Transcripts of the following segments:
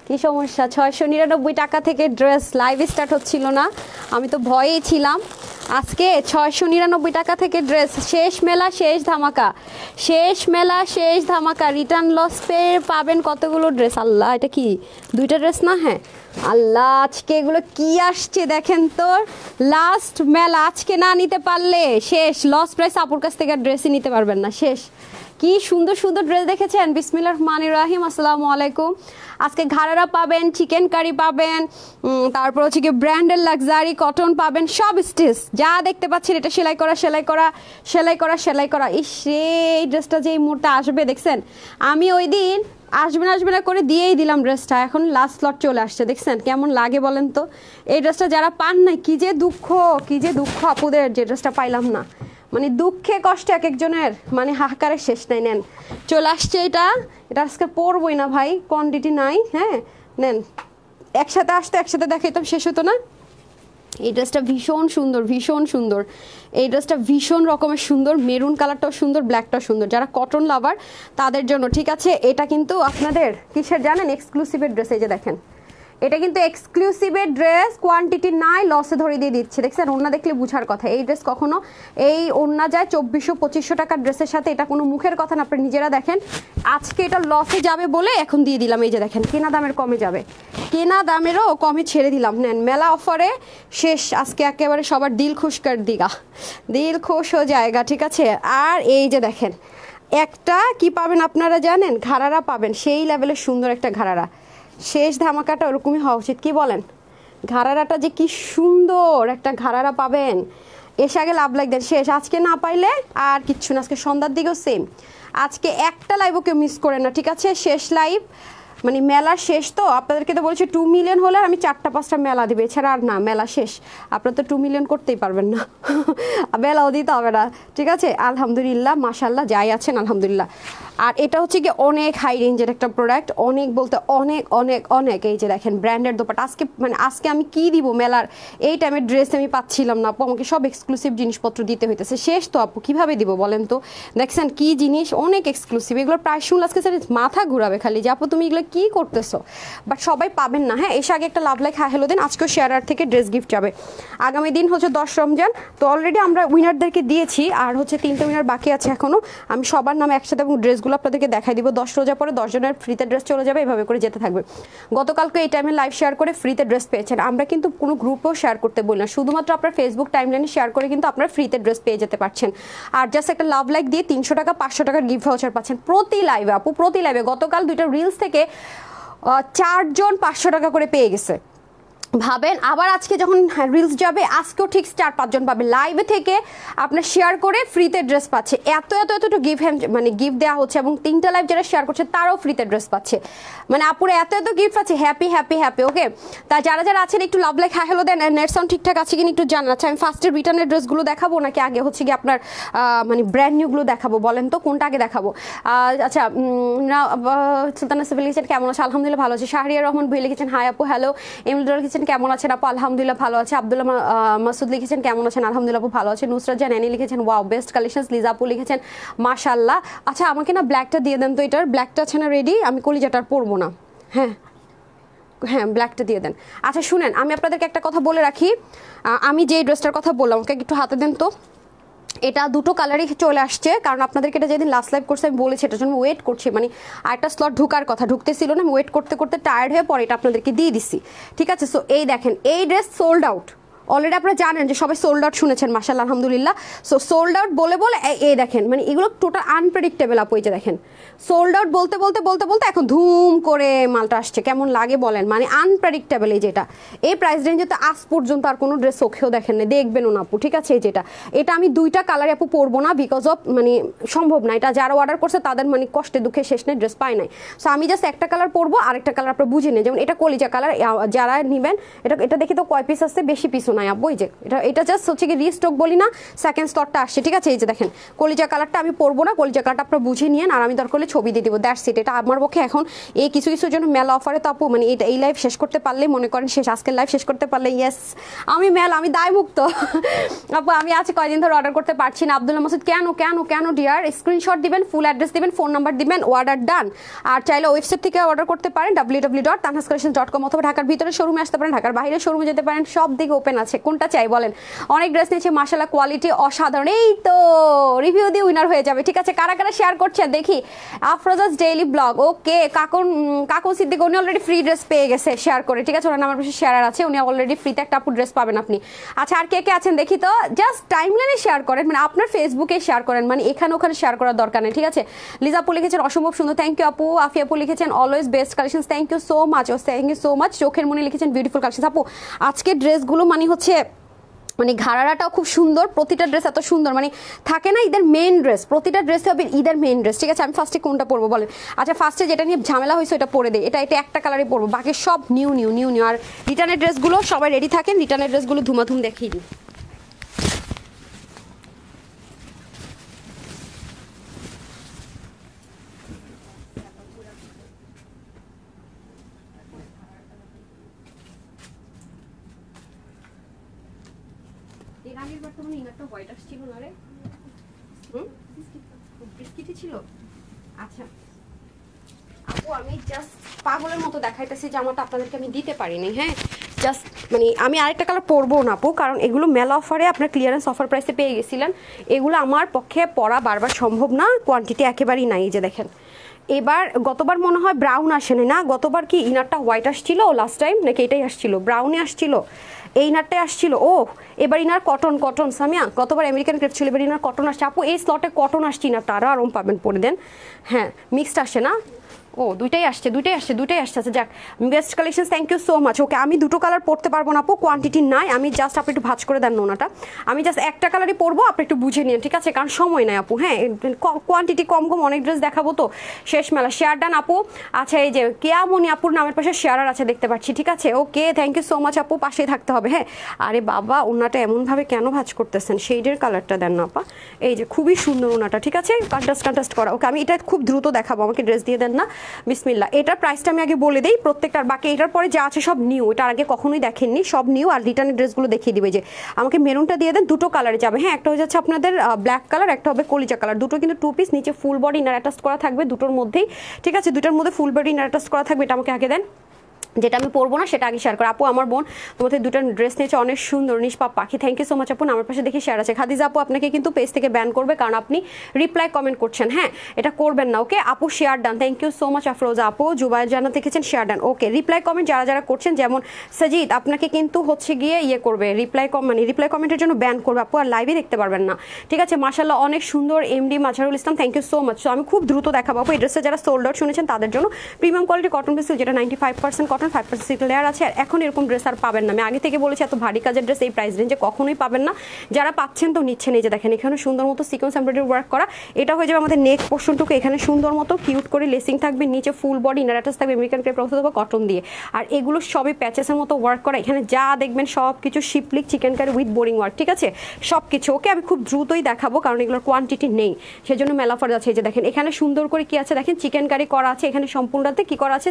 কি সমস্যা? 699 টাকা থেকে ড্রেস লাইভ স্টার্ট হচ্ছিল না, আমি তো ভয়েই ছিলাম। আজকে 699 টাকা থেকে ড্রেস, শেষ মেলা শেষ ধামাকা, শেষ মেলা শেষ ধামাকা। রিটার্ন লস পেয়ে পাবেন কতগুলো ড্রেস। আল্লাহ, এটা কি দুইটা ড্রেস না? হ্যাঁ আল্লাহ, আজকে এগুলো কি আসছে দেখেন তো। লাস্ট মেলা, আজকে না নিতে পারলে শেষ, লস প্রাইস। আপুর কাছ থেকে ড্রেসই নিতে পারবেন না, শেষ। কি সুন্দর সুন্দর ড্রেস দেখেছেন। বিসমিল্লাহির রহমানির রহিম। আসসালামু আলাইকুম। আজকে ঘাড়ারা পাবেন, চিকেন কারি পাবেন, তারপর হচ্ছে কি ব্র্যান্ডের লাক্সারি কটন পাবেন, সব স্টিচ যা দেখতে পাচ্ছেন এটা সেলাই করা সেলাই করা সেলাই করা সেলাই করা। ইস রে, এই ড্রেসটা যে এই মুহূর্তে আসবে দেখছেন, আমি ওই দিন আসবে না করে দিয়েই দিলাম ড্রেসটা, এখন লাস্ট স্লট চলে আসছে। দেখছেন কেমন লাগে বলেন তো। এই ড্রেসটা যারা পান নাই, কি যে দুঃখ, কি যে দুঃখ আপুদের, যে ড্রেসটা পাইলাম না। মানে দুঃখে কষ্টে এক একজনের মানে হাহাকারের শেষ নাই। নেন, চলে আসছে এটা, এটা আজকে পরবই না ভাই, কোয়ান্টিটি নাই। হ্যাঁ নেন, একসাথে আসতে একসাথে দেখাইতাম, শেষ হতো না। এই ড্রেসটা ভীষণ সুন্দর, ভীষণ সুন্দর। এই ড্রেসটা ভীষণ রকমের সুন্দর, মেরুন কালারটাও সুন্দর, ব্ল্যাকটাও সুন্দর। যারা কটন লাভার তাদের জন্য, ঠিক আছে। এটা কিন্তু আপনাদের কিসের জানেন, এক্সক্লুসিভের ড্রেস। এই যে দেখেন, এটা কিন্তু এক্সক্লুসিভের ড্রেস, কোয়ান্টিটি নাই, লসে ধরে দিয়ে দিচ্ছে। দেখছেন, ওড়না দেখলে বুঝার কথা। এই ড্রেস কখনো, এই ওড়না যায় 2400-2500 টাকার ড্রেসের সাথে, এটা কোনো মুখের কথা না। আপনি নিজেরা দেখেন, আজকে এটা লসে যাবে বলে এখন দিয়ে দিলাম। এই যে দেখেন, কেনা দামের কমে যাবে, কেনা দামেরও কমে ছেড়ে দিলাম। নেন, মেলা অফারে শেষ আজকে, একেবারে সবার দিল খুশ কর দিগা, দিল খুশ হয়ে জায়গা, ঠিক আছে। আর এই যে দেখেন, একটা কি পাবেন আপনারা জানেন, ঘাড়ারা পাবেন, সেই লেভেলের সুন্দর একটা ঘাড়ারা। শেষ ধামাকাটা ওরকমই হওয়া উচিত, কি বলেন? ঘাড়ারাটা যে কি সুন্দর একটা ঘাড়ারা পাবেন, এসে আগে লাভ লাইক দেন, শেষ। আজকে না পাইলে আর কিচ্ছু না, আজকে সন্ধ্যার দিকেও সেম। আজকে একটা লাইভও কেউ মিস করে না, ঠিক আছে। শেষ লাইভ, মানে মেলা শেষ। তো আপনাদেরকে তো বলছি 2 মিলিয়ন হলে আমি 4টা-5টা মেলা দিবে, এছাড়া আর না, মেলা শেষ। আপনারা তো 2 মিলিয়ন করতেই পারবেন না, মেলাও দিতে হবে না, ঠিক আছে। আলহামদুলিল্লাহ, মাশাল্লাহ, যাই আছেন আলহামদুলিল্লাহ। আর এটা হচ্ছে কি অনেক হাই রেঞ্জের একটা প্রোডাক্ট, অনেক বলতে অনেক অনেক অনেক। এই যে দেখেন, ব্র্যান্ডের দোপাট্টা। আজকে মানে আজকে আমি কি দিব মেলার, এই টাইমের ড্রেস আমি পাচ্ছিলাম না আপু, আমাকে সব এক্সক্লুসিভ জিনিসপত্র দিতে হইতেছে। শেষ তো আপু, কিভাবে দিব বলেন তো। দেখছেন কি জিনিস, অনেক এক্সক্লুসিভ। এগুলোর প্রাইস শুনলে আজকে মাথা ঘুরাবে খালি, যে আপু তুমি এগুলো কি করতেছো। বাট সবাই পাবেন না। হ্যাঁ, এসে আগে একটা লাভ লাইক হ্যাঁ হ্যালো দেন। আজকেও শেয়ারার থেকে ড্রেস গিফট যাবে। আগামী দিন হচ্ছে 10 রমজান, তো অলরেডি আমরা উইনারদেরকে দিয়েছি, আর হচ্ছে 3টা উইনার বাকি আছে এখনো। আমি সবার নামে একসাথে এবং ড্রেসগুলো আপনাদেরকে দেখাই দিব। 10 রোজা পরে 10 জনের ফ্রিতে ড্রেস চলে যাবে, এভাবে করে যেতে থাকবে। গতকালকে এই টাইমে লাইভ শেয়ার করে ফ্রিতে ড্রেস পেয়েছেন। আমরা কিন্তু কোনো গ্রুপেও শেয়ার করতে বলি না, শুধুমাত্র আপনার ফেসবুক টাইমলাইনে শেয়ার করে কিন্তু আপনার ফ্রিতে ড্রেস পেয়ে যেতে পারছেন। আর জাস্ট একটা লাভ লাইক দিয়ে 300 টাকা 500 টাকার গিফট ভাউচার পাচ্ছেন প্রতি লাইভে আপু, প্রতি লাইভে। গতকাল 2টা রিলস থেকে 4 জন 500 টাকা করে পেয়ে গেছে, ভাবেন। আবার আজকে যখন রিলস যাবে, আজকেও ঠিক 4-5 জন পাবে লাইভে থেকে আপনার শেয়ার করে ফ্রিতে ড্রেস পাচ্ছে। এত এত এত গিফট, মানে গিফট দেওয়া হচ্ছে, এবং 3টা লাইভ যারা শেয়ার করছে তারাও ফ্রিতে ড্রেস পাচ্ছে। মানে আপুরে এত এত গিফট পাচ্ছে, হ্যাপি হ্যাপি হ্যাপি। ওকে, তা যারা যারা আছেন একটু লাভ লাইক হ্যাঁ হ্যালো দেন। নেট সাউন্ড ঠিকঠাক আছে কিনা একটু জানান। আচ্ছা, আমি ফার্স্টের রিটার্নের ড্রেসগুলো দেখাবো নাকি আগে হচ্ছে কি আপনার মানে ব্র্যান্ড নিউগুলো দেখাবো, বলেন তো কোনটা আগে দেখাবো? আচ্ছা, সুলতানা সিভিল লিখেছেন কেমন আছে? আলহামদুলিল্লাহ ভালো আছে। শাহরিয়ার রহমান ভাই লিখেছেন হাই আপু হ্যালো। এমডি লিখেছেন কেমন আছেন আপু? আলহামদুলিল্লাহ ভালো আছে। আব্দুল্লাহ মাসুদ লিখেছেন কেমন আছেন? আলহামদুলিল্লাহ আপু ভালো আছে। নুসরাত জান এনি লিখেছেন ওয়াও বেস্ট কালেকশনস। লিজা আপু লিখেছেন মাশাআল্লাহ। আচ্ছা, আমাকে না ব্ল্যাকটা দিয়ে দেন তো, এটার ব্ল্যাকটা আছে না রেডি? আমি কলিজাটা আর পরবো না। হ্যাঁ হ্যাঁ, ব্ল্যাকটা দিয়ে দেন। আচ্ছা শুনেন, আমি আপনাদেরকে একটা কথা বলে রাখি। আমি যে ড্রেসটার কথা বললাম ওকে একটু হাতে দেন তো। এটা 2টো কালারই চলে আসছে, কারণ আপনাদেরকে এটা যেদিন লাস্ট লাইভ করছে আমি বলেছি, এটার জন্য ওয়েট করছি। মানে আরেকটা স্লট ঢুকার কথা, ঢুকতেছিল না, আমি ওয়েট করতে করতে টায়ার্ড হয়ে পরে এটা আপনাদেরকে দিয়ে দিচ্ছি, ঠিক আছে। সো এই দেখেন, এই ড্রেস সোল্ড আউট অলরেডি। আপনারা জানেন যে সবাই সোল্ড আউট শুনেছেন, মাশাআল্লাহ আলহামদুলিল্লাহ। সো সোল্ড আউট বলে বলে এই দেখেন, মানে এগুলো টোটাল আনপ্রেডিক্টেবল আপু। এই যে দেখেন, সোল্ড আউট বলতে বলতে বলতে বলতে এখন ধুম করে মালটা আসছে, কেমন লাগে বলেন? মানে আনপ্রেডিক্টেবল। এই যেটা এই প্রাইস রেঞ্জে তো আজ পর্যন্ত আর কোনো ড্রেস চোখেও দেখেন না, দেখবেনও না আপু, ঠিক আছে। এই যেটা, এটা আমি 2টা কালারে আপু পরবো না, বিকজ অফ মানে সম্ভব না। এটা যারা অর্ডার করছে তাদের মানে কষ্টে দুঃখে শেষ নেই, ড্রেস পায় নাই। সো আমি জাস্ট একটা কালার পরবো, আরেকটা কালার আপনারা বুঝে নেই। যেমন এটা কলিজা কালার, যারা নেবেন এটা এটা দেখি তো কয় পিস আসছে, বেশি পিসও নাই আব্বু, এই যে এটা জাস্ট হচ্ছে কি রিস্টক বলি না, সেকেন্ড স্লটটা আসছে, ঠিক আছে। এই যে দেখেন কলিজা কালারটা আমি পরবো না, কলিজা কালারটা আপনারা বুঝে নিয়েন, আর আমি দরকার হলে ছবি দিয়ে দিব, দ্যাটস ইট। এটা আমার পক্ষে এখন এই কিছু কিছুর জন্য মেলা অফারে তো আপু মানে এই লাইভ শেষ করতে পারলেই মনে করেন শেষ, আজকের লাইভ শেষ করতে পারলে ইয়েস আমি মেলা, আমি দায়মুক্ত আপু। আমি আজ কয়দিন ধরে অর্ডার করতে পারছি না। আব্দুল্লাহ মাসুদ কেন কেন কেন ডিয়ার, স্ক্রিনশট দিবেন, ফুল অ্যাড্রেস দিবেন, ফোন নাম্বার দিবেন, অর্ডার ডান। আর চাইলে ওয়েবসাইট থেকে অর্ডার করতে পারেন www.tanhascollections.com, অথবা ঢাকার ভিতরে শোরুমে আসতে পারেন, ঢাকার বাইরে শোরুমে যেতে পারেন, সব দিকে ওপেন আছে। কোনটা চাই বলেন? অনেক ড্রেস নিয়েছে মাশাআল্লাহ, কোয়ালিটি অসাধারণ। এই তো রিভিউ দিয়ে উইনার হয়ে যাবে, ঠিক আছে। কারা কারা শেয়ার করছেন দেখি। আফরোজাস ডেইলি ব্লগ, ওকে। কাকুন সিদ্দিক উনি অলরেডি ফ্রি ড্রেস পেয়ে গেছে শেয়ার করে, ঠিক আছে। ওনার নাম্বার পাশে শেয়ার আছে, উনি অলরেডি ফ্রিতে একটা আপু ড্রেস পাবেন আপনি। আচ্ছা আর কে কে আছেন দেখি তো, জাস্ট টাইমলাইনে শেয়ার করেন, মানে আপনার ফেসবুকে শেয়ার করেন, মানে এখানে ওখানে শেয়ার করার দরকার নেই, ঠিক আছে। লিজা আপু লিখেছেন অসম্ভব সুন্দর, থ্যাংক ইউ আপু। আফিয়া আপু লিখেছেন always best collection, thank you so much, thank you so much. চোখের মনে লিখেছেন বিউটিফুল কালেকশন। আপু আজকের ড্রেসগুলো মানে হচ্ছে মানে ঘাড়াটাও খুব সুন্দর, প্রতিটা ড্রেস এত সুন্দর, মানে থাকে না ঈদের মেইন ড্রেস, প্রতিটা ড্রেস হবে ঈদের মেইন ড্রেস, ঠিক আছে। আমি ফার্স্টে কোনটা পরবো বলেন? আচ্ছা ফার্স্টে যেটা নিয়ে ঝামেলা হয়েছে ওটা পরে দেয়, এটা একটা কালারই পরবো, বাকি সব নিউ নিউ নিউ নিউ। আর রিটার্নের ড্রেসগুলো সবাই রেডি থাকেন, রিটার্নের ড্রেসগুলো ধুমাধুম দেখিয়ে দিই। বর্তমানে ইনারটা হোয়াইট আসছিল না রে, বিস্কিটই ছিল। আচ্ছা আপু আমি জাস্ট পাগলের মতো দেখাইতেছি জামাটা আপনাদেরকে আমি দিতে পারিনি, হ্যাঁ জাস্ট মানে আমি আরেকটা কালার পরবো না আপু, কারণ এগুলো মেলা অফারে আপনার ক্লিয়ারেন্স অফার প্রাইসে পেয়ে গেছিলেন, এগুলো আমার পক্ষে পরা বারবার সম্ভব না, কোয়ান্টিটি একেবারেই নাই। এই যে দেখেন এবার গতবার মনে হয় ব্রাউন আসেনি না, গতবার কি ইনারটা হোয়াইট আসছিল লাস্ট টাইম, নাকি এটাই আসছিল ব্রাউনই আসছিল, এই ইনারটাই আসছিল। ও এবার ইনার কটন সামিয়া, গতবার আমেরিকান ক্রেপ ছিল, এবার ইনার কটন আসছে আপু। এই স্লটে কটন আসছে ইনারটা, আরও আরাম পাবেন পরে দেন, হ্যাঁ মিক্সড আসে না। ও দুইটাই আসছে আচ্ছা যাক, best collection, thank you so much. Okay আমি দুটো কালার পরতে পারবো না আপু, কোয়ান্টিটি নাই, আমি জাস্ট আপনি একটু ভাঁজ করে দেন নোনাটা, আমি জাস্ট একটা কালারই পরবো, আপনি একটু বুঝে নিন, ঠিক আছে, কারণ সময় নাই আপু, হ্যাঁ কোয়ান্টিটি কম অনেক ড্রেস দেখাবো তো শেষ মেলা। শেয়ার ডান আপু। আচ্ছা এই যে কেয়ামনি আপুর নামের পাশে শেয়ারার আছে দেখতে পাচ্ছি, ঠিক আছে, okay thank you so much আপু, পাশেই থাকতে হবে, হ্যাঁ। আরে বাবা ওনাটা এমনভাবে কেন ভাঁজ করতেছেন, শেডের কালারটা দেন না আপা, এই যে খুবই সুন্দর ওনাটা, ঠিক আছে, কন্ট্রাস্ট করা। ওকে আমি এটা খুব দ্রুত দেখাবো, আমাকে ড্রেস দিয়ে দেন না, বিসমিল্লাহ। এটার প্রাইসটা আমি আগে বলে দিই প্রত্যেকটার, বাকি এটার পরে যা আছে সব নিউ, এটার আগে কখনোই দেখেননি, সব নিউ। আর রিটার্নের ড্রেসগুলো দেখিয়ে দিবে, যে আমাকে মেরুনটা দিয়ে দেন, দুটো কালারে যাবে, হ্যাঁ একটা হয়ে যাচ্ছে আপনাদের ব্ল্যাক কালার, একটা হবে কলিজা কালার, দুটো কিন্তু 2 পিস, নিচে ফুল বডি ইনার অ্যাটাচ করা থাকবে দুটোর মধ্যেই, ঠিক আছে, দুটোর মধ্যে ফুল বডি ইনার অ্যাটাচ করা থাকবে। এটা আমাকে আগে দেন, যেটা আমি পরবো না সেটা আগে শেয়ার করো। আপু আমার বোন তোমাদের দুটো ড্রেস নিয়েছে অনেক সুন্দর, নিষ্পাপ পাখি, থ্যাংক ইউ সো মাচ আপু। আমার পাশে দেখি শেয়ার আছে। খাদিজা আপু আপনাকে কিন্তু পেজ থেকে ব্যান করবে, কারণ আপনি রিপ্লাই কমেন্ট করছেন, হ্যাঁ এটা করবেন না, ওকে আপু share done, thank you so much Afroza আপু। জুবাইর জানা দেখেছেন share done, okay reply comment যারা করছেন, যেমন সাজিদ আপনাকে কিন্তু হচ্ছে গিয়ে ইয়ে করবে, রিপ্লাই কমেন্টের জন্য ব্যান করবে আপু, আর লাইভে দেখতে পারবেন না, ঠিক আছে। মাশাআল্লাহ অনেক সুন্দর MD Mazharul Islam, thank you so much. So আমি খুব দ্রুত দেখাবো আপু, এই ড্রেসে যারা সোল্ড আউট শুনেছেন তাদের জন্য প্রিমিয়াম কোয়ালিটি কটন পিস, যেটা 95% কটন, 5% সিল্ক লেয়ার আছে। আর এখন এরকম ড্রেস আর পাবেন না, আমি আগে থেকে বলেছি এত ভারী কাজের ড্রেস এই প্রাইস রেঞ্জে কখনোই পাবেন না, যারা পাচ্ছেন তো নিচ্ছেন। এই যে দেখেন এখানে সুন্দর মতো সিকোয়েন্স এমব্রয়ডারি ওয়ার্ক করা, এটা হয়ে যাবে আমাদের নেক পোর্শনটুকু, এখানে সুন্দর মতো কিউট করে লেসিং থাকবে, নিচে ফুল বডি ইনার অ্যাটাচ থাকবে আমেরিকান ক্রেপ অথবা কটন দিয়ে, আর এগুলো সবই প্যাচেসের মতো ওয়ার্ক করা, এখানে যা দেখবেন সব কিছু শিপলিক chicken curry with boring work, ঠিক আছে সব কিছু। ওকে আমি খুব দ্রুতই দেখাবো, কারণ এগুলোর কোয়ান্টিটি নেই, সেজন্য মেলা অফার আছে। এই যে দেখেন এখানে সুন্দর করে কি আছে দেখেন, চিকেন কারি করা আছে, এখানে সম্পূর্ণটাতে কি করা আছে,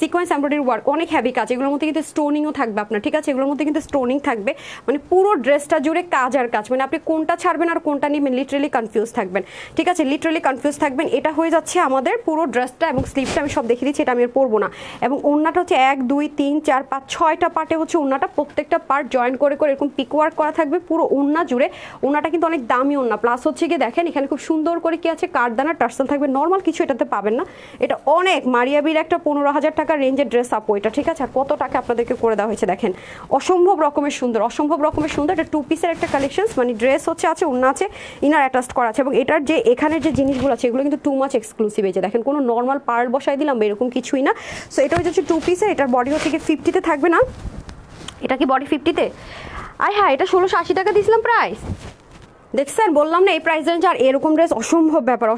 সিকোয়েন্স এমব্রয়ডারি ওয়ার্ক, অনেক হ্যাভি কাজ, এগুলোর মধ্যে কিন্তু স্টোনিংও থাকবে আপনার, ঠিক আছে, এগুলোর মধ্যে কিন্তু স্টোনিং থাকবে, মানে পুরো ড্রেসটা জুড়ে কাজ আর কাজ, মানে আপনি কোনটা ছাড়বেন আর কোনটা নেবেন লিটারেলি কনফিউজ থাকবেন, ঠিক আছে, লিটারেলি কনফিউজ থাকবেন। এটা হয়ে যাচ্ছে আমাদের পুরো ড্রেসটা, এবং স্লিভটা আমি সব দেখিয়ে দিচ্ছি, এটা আমি আর পরবো না। এবং ওড়নাটা হচ্ছে 1 2 3 4 5 6টা পার্টে হচ্ছে ওড়নাটা, প্রত্যেকটা পার্ট জয়েন করে এরকম পিক ওয়ার্ক করা থাকবে পুরো ওড়না জুড়ে। ওড়নাটা কিন্তু অনেক দামি ওড়না, প্লাস হচ্ছে গিয়ে দেখেন এখানে খুব সুন্দর করে কি আছে, কাঠদানা টার্সেল থাকবে, নর্মাল কিছু এটাতে পাবেন না, এটা অনেক মারিয়াবির একটা 15,000 টাকা রেঞ্জের ড্রেস আপু এটা, ঠিক আছে। আর কত টাকা আপনাদেরকে করে দেওয়া হয়েছে দেখেন, অসম্ভব রকমের সুন্দর, এটা 2 পিসের একটা কালেকশন, মানে ড্রেস হচ্ছে আছে, ওড়না আছে, ইনার অ্যাটাচ করা আছে, এবং এটার যে এখানের যে জিনিসগুলো আছে এগুলো কিন্তু টু মাচ এক্সক্লুসিভ। এই যে দেখেন কোনো নর্মাল পার্ল বসাই দিলাম এরকম কিছুই না। সো এটা হচ্ছে 2 পিসের, এটার বডি হচ্ছে কি 50-তে থাকবে না, এটা কি বডি 50-তে, আয় হ্যাঁ এটা 1680 টাকা দিয়েছিলাম প্রাইস, দেখছেন বললাম না এই প্রাইস রেঞ্জ। আর এরকম ড্রেস অসম্ভব ব্যাপার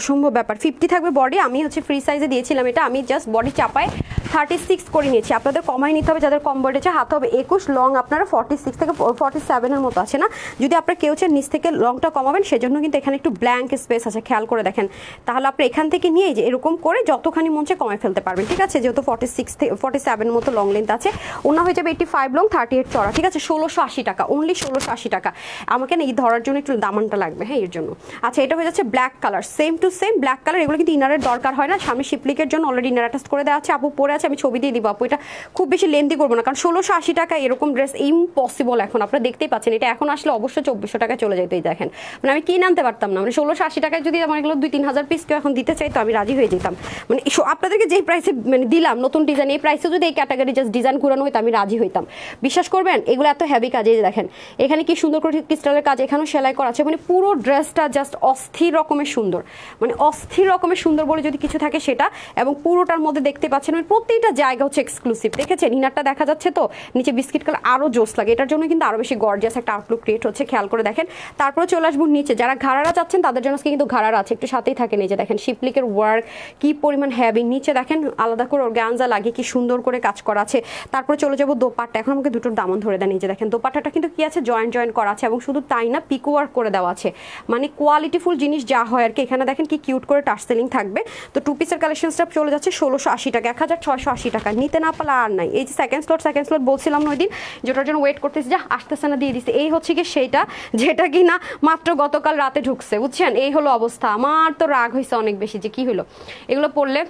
50 থাকবে বডি, আমি হচ্ছে ফ্রি সাইজে দিয়েছিলাম এটা, আমি জাস্ট বডি চাপায় 36 করে নিয়েছি, আপনাদের কমাই নিতে হবে যাদের কম বডি আছে, হাতে হবে 21, লং আপনারা 46 থেকে 47 এর মতো আছে না। যদি আপনারা কেউ চান নিচ থেকে লংটা কমাবেন সেজন্য কিন্তু এখানে একটু ব্ল্যাঙ্ক স্পেস আছে, খেয়াল করে দেখেন। তাহলে আপনি এখান থেকে নিয়ে যে এরকম করে যতখানি মন চায় কমায় ফেলতে পারবেন, ঠিক আছে। যেহেতু 46 থেকে 47 মতো লং লেন্থ আছে, ওনা হয়ে যাবে 85 লং 38 চড়া, ঠিক আছে। 1680 টাকা, অনলি 1680 টাকা। আমাকে না এই ধরার জন্য একটু দামানটা লাগবে, হ্যাঁ এর জন্য। আচ্ছা, এটা হয়ে যাচ্ছে black colour, same to same black colour. এগুলো কিন্তু ইনারের দরকার হয় না, সামনে শিপলিকের জন্য অলরেডি ইনার অ্যাটাচ করে দেওয়া আছে। আপু পরে আছে, আমি ছবি দিয়ে দিব আপু, এটা খুব বেশি লেন্থি করবো না, কারণ 1680 টাকা এরকম ড্রেস ইম্পসিবল এখন, আপনারা দেখতেই পাচ্ছেন। এটা এখন আসলে অবশ্যই 2400 টাকা চলে যেতেই দেখেন, মানে আমি কিনে আনতে পারতাম না। মানে 1680 টাকায় যদি আমার এগুলো 2-3 হাজার পিস কেউ এখন দিতে চাই তো আমি রাজি হয়ে যেতাম। মানে আপনাদেরকে যেই প্রাইসে মানে দিলাম নতুন ডিজাইন, এই প্রাইসে যদি এই ক্যাটাগরি জাস্ট ডিজাইন ঘুরানো হইতো আমি রাজি হইতাম। বিশ্বাস করবেন এগুলো এত হেভি কাজে দেখেন, এখানে কি সুন্দর করে ক্রিস্টালের কাজ, এখানেও সেলাই করা আছে। মানে পুরো ড্রেসটা জাস্ট অস্থির রকমের সুন্দর, মানে অস্থির রকমের সুন্দর বলে যদি কিছু থাকে সেটা। এবং পুরোটার মধ্যে দেখতে পাচ্ছেন প্রত্যেকটা জায়গা হচ্ছে এক্সক্লুসিভ, দেখেছেন ইনারটা দেখা যাচ্ছে তো, নিচে বিস্কিট কালার আরো জোস লাগে, এটার জন্য কিন্তু আরো বেশি গর্জিয়াস একটা আউটলুক ক্রিয়েট হচ্ছে, খেয়াল করে দেখেন। তারপরে চলে আসবো নিচে, যারা ঘাড়ারা চাচ্ছেন তাদের জন্য কিন্তু ঘাড়ারা আছে, একটু সাথেই থাকেন। এই যে দেখেন শিপলিকের ওয়ার্ক কি পরিমাণ হেভি, নিচে দেখেন আলাদা করে অর্গানজা লাগিয়ে কি সুন্দর করে কাজ করা আছে। তারপরে চলে যাবো দোপাট্টা, এখন আমাকে দুটোর দামন ধরে দেন। এই যে দেখেন দোপাট্টাটা কিন্তু কি আছে, জয়েন্ট জয়েন্ট করা আছে, এবং শুধু তাই না পিকো ওয়ার্ক করে দেওয়া আছে, মানে কোয়ালিটিফুল জিনিস যা হয় আর কি। এখানে দেখেন কি কিউট করে টার্সেলিং থাকবে। তো টু পিসের কালেকশনসটা চলে যাচ্ছে 1680 টাকা, 1680 টাকা। নিতে না পারলে আর নাই। এই যে সেকেন্ড স্লট বলছিলাম না ওই দিন, যেটার জন্য ওয়েট করতেছি, যা আসতেছে না দিয়ে দিচ্ছে। এই হচ্ছে কি সেইটা যেটা কি না মাত্র গতকাল রাতে ঢুকছে, বুঝছেন। এই হলো অবস্থা। আমার তো রাগ হয়েছে অনেক বেশি, যে কি হলো এগুলো পড়লে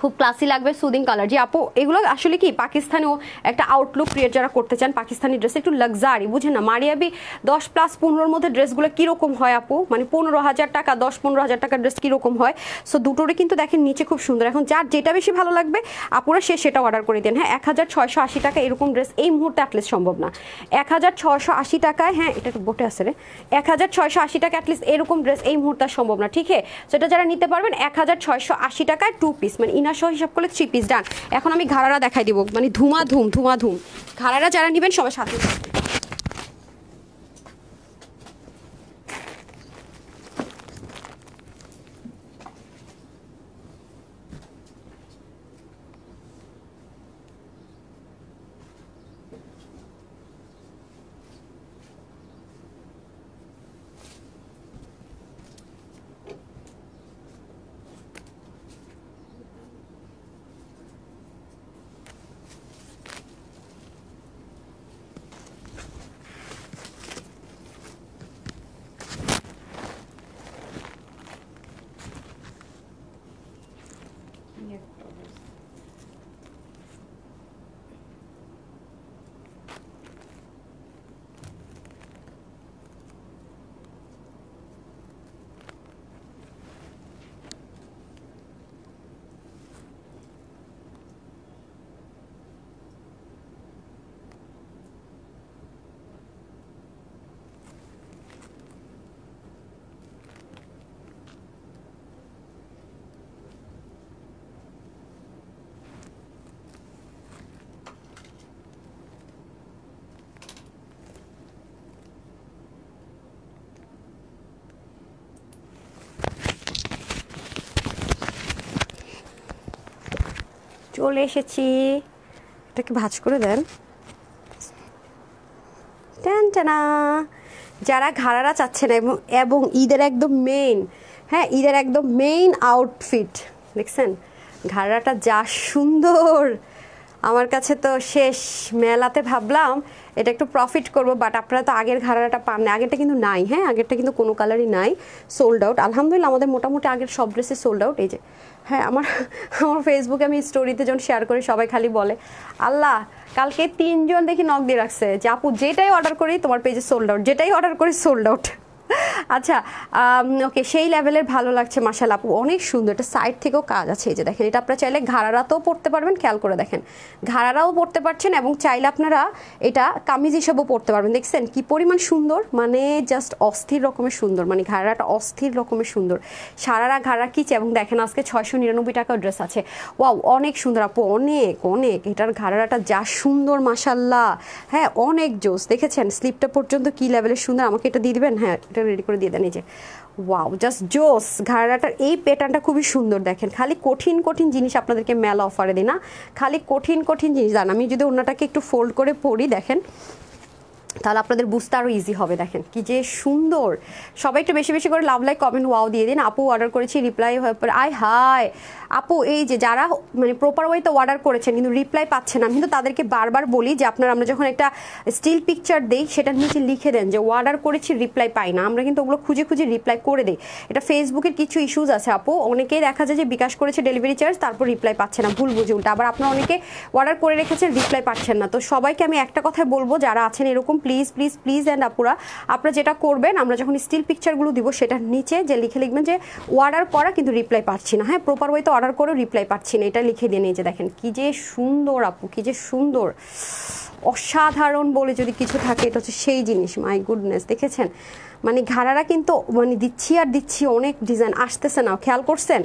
খুব ক্লাসি লাগবে, সুদিং কালার। জি আপু এগুলো আসলে কি পাকিস্তানেও একটা আউটলুক ক্রিয়েট যারা করতে চান, পাকিস্তানি ড্রেস একটু লাক্সারি, বুঝেন না। মারিয়াবি 10+15 মধ্যে ড্রেসগুলো কীরকম হয় আপু, মানে 15,000 টাকা 10-15,000 টাকার ড্রেস কীরকম হয়। সো দুটোরে কিন্তু দেখেন নিচে খুব সুন্দর। এখন যার যেটা বেশি ভালো লাগবে আপুরা সেটা অর্ডার করে দেন। হ্যাঁ 1680 টাকা এরকম ড্রেস এই মুহূর্তে অ্যাটলিস্ট সম্ভব না। 1680 টাকায়, হ্যাঁ এটা একটু বটে আছে রে, 1680 টাকা অ্যাটলিস্ট এরকম ড্রেস এই মুহূর্তে সম্ভব না, ঠিক আছে। সেটা যারা নিতে পারবেন 1680 টাকায় 2 পিস, মানে সহ হিসাব করলে 3 পিস ডান। এখন আমি ঘাড়ারা দেখাই দিব, মানে ধুমাধুম ঘাড়ারা যারা নেবেন সবার সাথে। চলে এসেছি, এটাকে ভাঁজ করে দেন। টানা যারা ঘাড়ারা চাচ্ছেন এবং ঈদের একদম মেইন, হ্যাঁ ঈদের একদম মেইন আউটফিট দেখছেন, ঘাড়াটা যা সুন্দর। আমার কাছে তো শেষ মেলাতে ভাবলাম এটা একটু প্রফিট করব, বাট আপনারা তো আগের ঘাড়াটা পান না। আগেরটা কিন্তু নাই, হ্যাঁ আগেরটা কিন্তু কোনো কালারই নাই, সোল্ড আউট। আলহামদুলিল্লাহ আমাদের মোটামুটি আগের সব ড্রেসে সোল্ড আউট। এই যে হ্যাঁ আমার ফেসবুকে আমি স্টোরিতে যখন শেয়ার করি সবাই খালি বলে আল্লাহ কালকে 3 জন দেখি নক দিয়ে রাখছে যে আপু যেটাই অর্ডার করি তোমার পেজে সোল্ড আউট, যেটাই অর্ডার করি সোল্ড আউট। আচ্ছা ওকে, সেই লেভেলের ভালো লাগছে মাশাআল্লাহ আপু, অনেক সুন্দর। এটা সাইড থেকেও কাজ আছে, এই যে দেখেন এটা আপনারা চাইলে ঘাড়ারাতেও পড়তে পারবেন, খেয়াল করে দেখেন ঘাড়ারাও পড়তে পারছেন, এবং চাইলে আপনারা এটা কামিজ হিসেবেও পড়তে পারবেন। দেখছেন কি পরিমাণ সুন্দর, মানে জাস্ট অস্থির রকমের সুন্দর, মানে ঘাড়াটা অস্থির রকমের সুন্দর। সারারা ঘাড়া কিচে, এবং দেখেন আজকে 699 টাকার ড্রেস আছে। ওয়াও অনেক সুন্দর আপু, অনেক অনেক। এটার ঘাড়াটা যা সুন্দর মাশাআল্লাহ, হ্যাঁ অনেক জোস। দেখেছেন স্লিপটা পর্যন্ত কি লেভেলের সুন্দর। আমাকে এটা দিয়ে দিবেন, হ্যাঁ এটা রেডি করে দিয়ে দেন। এই যে ওয়াও, জাস্ট জোস। ঘাড়াটার এই প্যাটার্নটা খুবই সুন্দর দেখেন। খালি কঠিন কঠিন জিনিস আপনাদেরকে মেলা অফারে দিই না, খালি কঠিন কঠিন জিনিস জান। আমি যদি ওনাটাকে একটু ফোল্ড করে পরি দেখেন, তাহলে আপনাদের বুঝতে আরও ইজি হবে। দেখেন কি যে সুন্দর। সবাই একটু বেশি বেশি করে লাভ লাইক কমেন্ট ওয়াও দিয়ে দিন। আপু অর্ডার করেছি, রিপ্লাই হয়ে পরে আয় হায়। আপু এই যে যারা মানে প্রপার ওয়েতে অর্ডার করেছেন কিন্তু রিপ্লাই পাচ্ছেন না, কিন্তু তাদেরকে বারবার বলি যে আপনারা, আমরা যখন একটা স্টিল পিকচার দেই সেটার নিচে লিখে দেন যে অর্ডার করেছি রিপ্লাই পাই না। আমরা কিন্তু ওগুলো খুঁজে খুঁজে রিপ্লাই করে দিই। এটা ফেসবুকের কিছু ইস্যুস আছে আপু। অনেকেই দেখা যায় যে বিকাশ করেছে ডেলিভারি চার্জ, তারপর রিপ্লাই পাচ্ছে না, ভুল বুঝে উল্টা। আবার আপনারা অনেকে অর্ডার করে রেখেছেন, রিপ্লাই পাচ্ছেন না। তো সবাইকে আমি একটা কথাই বলবো, যারা আছেন এরকম, প্লিজ প্লিজ প্লিজ অ্যান্ড আপুরা, আপনারা যেটা করবেন, আমরা যখন স্টিল পিকচারগুলো দিব সেটার নিচে যে লিখবেন যে অর্ডার করা কিন্তু রিপ্লাই পাচ্ছি না। হ্যাঁ, প্রপার ওয়েতে অর্ডার করেও রিপ্লাই পাচ্ছি না, এটা লিখে দিয়ে নিয়ে যে দেখেন কি যে সুন্দর আপু, কি যে সুন্দর। অসাধারণ বলে যদি কিছু থাকে এটা হচ্ছে সেই জিনিস। মাই গুডনেস, দেখেছেন মানে ঘাড়ারা কিন্তু মানে দিচ্ছি আর দিচ্ছি, অনেক ডিজাইন আসতেছে না, খেয়াল করছেন?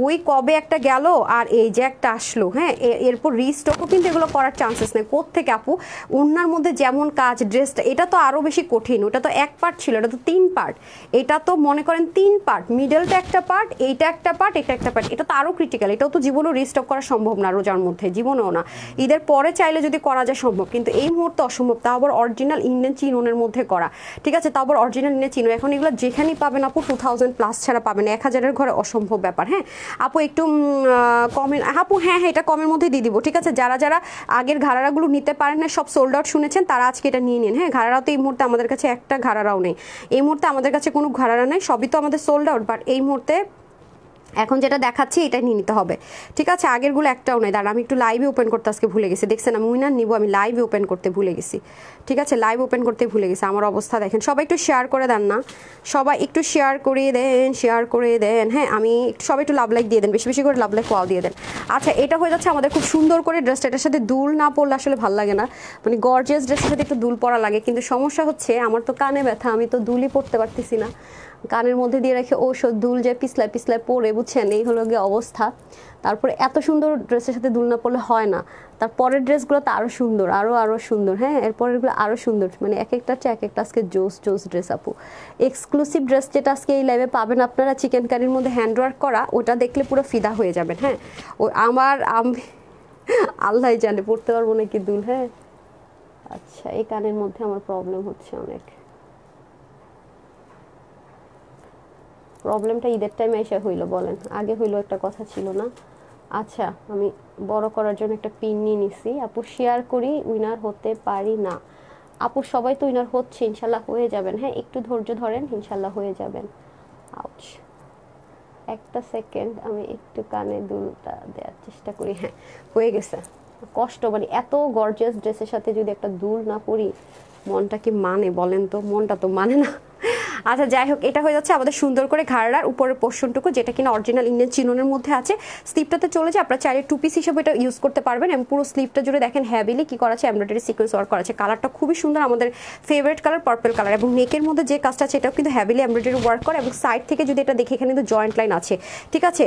ওই কবে একটা গেল আর এই যে একটা আসলো। হ্যাঁ, এরপর রিস্টকও কিন্তু এগুলো করার চান্সেস নেই। কোত্থেকে আপু? ওনার মধ্যে যেমন কাজ, ড্রেসটা এটা তো আরও বেশি কঠিন। ওটা তো এক পার্ট ছিল, এটা তো 3 পার্ট। এটা তো মনে করেন 3 পার্ট, মিডলটা একটা পার্ট, এইটা একটা পার্ট, এটা একটা পার্ট। এটা তো আরও ক্রিটিক্যাল। এটাও তো জীবনেও রিস্টক করা সম্ভব না, রোজার মধ্যে জীবনেও না। ঈদের পরে চাইলে যদি করা যায় সম্ভব, কিন্তু এই মুহূর্তে অসম্ভব। তাও আবার অরিজিনাল ইন্ডিয়ান চিনোনের মধ্যে করা, ঠিক আছে? তাও আবার অরিজিনাল ইন্ডিয়ান চিনো। এখন এগুলো যেখানেই পাবেন আপু 2000+ ছাড়া পাবেন, 1000-এর ঘরে অসম্ভব ব্যাপার। হ্যাঁ আপু, একটু কমেন্ট আপু, হ্যাঁ হ্যাঁ, এটা কমের মধ্যে দিয়ে দিব, ঠিক আছে? যারা যারা আগের ঘাড়ারাগুলো নিতে পারেন না, সব সোল্ড আউট শুনেছেন, তারা আজকে এটা নিয়ে নিন। হ্যাঁ, ঘাড়ারাও তো এই মুহূর্তে আমাদের কাছে একটা ঘাড়ারাও নেই। এই মুহূর্তে আমাদের কাছে কোনো ঘাড়ারা নেই, সবই তো আমাদের সোল্ড আউট। বাট এই মুহূর্তে এখন যেটা দেখাচ্ছি এটা নিয়ে নিতে হবে, ঠিক আছে? আগেরগুলো একটাও নেই। দাঁড়া, আমি একটু লাইভে ওপেন করতে আজকে ভুলে গেছি। দেখছেন আমি উইনার নিব, আমি লাইভে ওপেন করতে ভুলে গেছি, ঠিক আছে? লাইভ ওপেন করতে ভুলে গেছি। আমার অবস্থা দেখেন। সবাই একটু শেয়ার করে দেন না, সবাই একটু শেয়ার করে দেন, শেয়ার করে দেন। হ্যাঁ, আমি সবাই একটু লাভ লাইক দিয়ে দেন, বেশি বেশি করে লাভ লাইক ওয়াও দিয়ে দেন। আচ্ছা, এটা হয়ে যাচ্ছে আমাদের খুব সুন্দর করে ড্রেসটা। এটার সাথে দুল না পরলে আসলে ভালো লাগে না, মানে গর্জিয়াস ড্রেসের সাথে একটু দুল পরা লাগে। কিন্তু সমস্যা হচ্ছে আমার তো কানে ব্যথা, আমি তো দুলই পরতে পারতেছি না। কানের মধ্যে দিয়ে রেখে ঔষধ দুল যে পিছলায় পিছলায় পরে, বুঝছেন? এই হলো গিয়ে অবস্থা। তারপরে এত সুন্দর ড্রেসের সাথে দুল না পরলে হয় না। তারপরের ড্রেসগুলো তো আরও সুন্দর, আরও সুন্দর। হ্যাঁ, এরপরেরগুলো আরও সুন্দর, মানে এক একটা হচ্ছে এক একটা আজকে জোস জোস ড্রেস আপু। এক্সক্লুসিভ ড্রেস যেটা আজকে এই লাইভে পাবেন আপনারা, চিকেন কারির মধ্যে হ্যান্ডওয়ার্ক করা, ওটা দেখলে পুরো ফিদা হয়ে যাবেন। হ্যাঁ, ও আমি আল্লাহ জানে পড়তে পারবো নাকি দুল। হ্যাঁ, আচ্ছা, এই কানের মধ্যে আমার প্রবলেম হচ্ছে অনেক। প্রবলেমটা ঈদের টাইমে এসে হইলো বলেন, আগে হইলো একটা কথা ছিল না? আচ্ছা, আমি বড় করার জন্য একটা পিন নিয়ে নিছি। আপু শেয়ার করি, উইনার হতে পারি না। আপু সবাই তো উইনার হচ্ছে, ইনশাল্লাহ হয়ে যাবেন। হ্যাঁ, একটু ধৈর্য ধরেন, ইনশাল্লাহ হয়ে যাবেন। আউচ, একটা সেকেন্ড, আমি একটু কানে দুলটা দেওয়ার চেষ্টা করি। হ্যাঁ, হয়ে গেছে। কষ্ট, মানে এত গর্জিয়াস ড্রেসের সাথে যদি একটা দুল না পরি, মনটা কি মানে বলেন তো? মনটা তো মানে না। আচ্ছা, যাই হোক, এটা হয়ে যাচ্ছে আমাদের সুন্দর করে ঘাড়ার উপরের পোর্শনটুকু, যেটা কিনা অরিজিনাল ইন্ডিয়ান চিনোনের মধ্যে আছে। স্লিপটাতে চলে যায়, আপনারা চাইলে 2 পিস হিসেবে এটা ইউজ করতে পারবেন। এবং পুরো স্লিপটা জুড়ে দেখেন হ্যাভিলি কি করা আছে, এমব্রয়ডারি সিকোয়েন্স ওয়ার্ক করা আছে। কালারটা খুবই সুন্দর, আমাদের ফেভারিট কালার পার্পল কালার। এবং নেকের মধ্যে যে কাজটা আছে এটাও কিন্তু হ্যাভিলি এমব্রয়ডারি ওয়ার্ক করে। এবং সাইড থেকে যদি এটা দেখে, এখানে কিন্তু জয়েন্ট লাইন আছে, ঠিক আছে?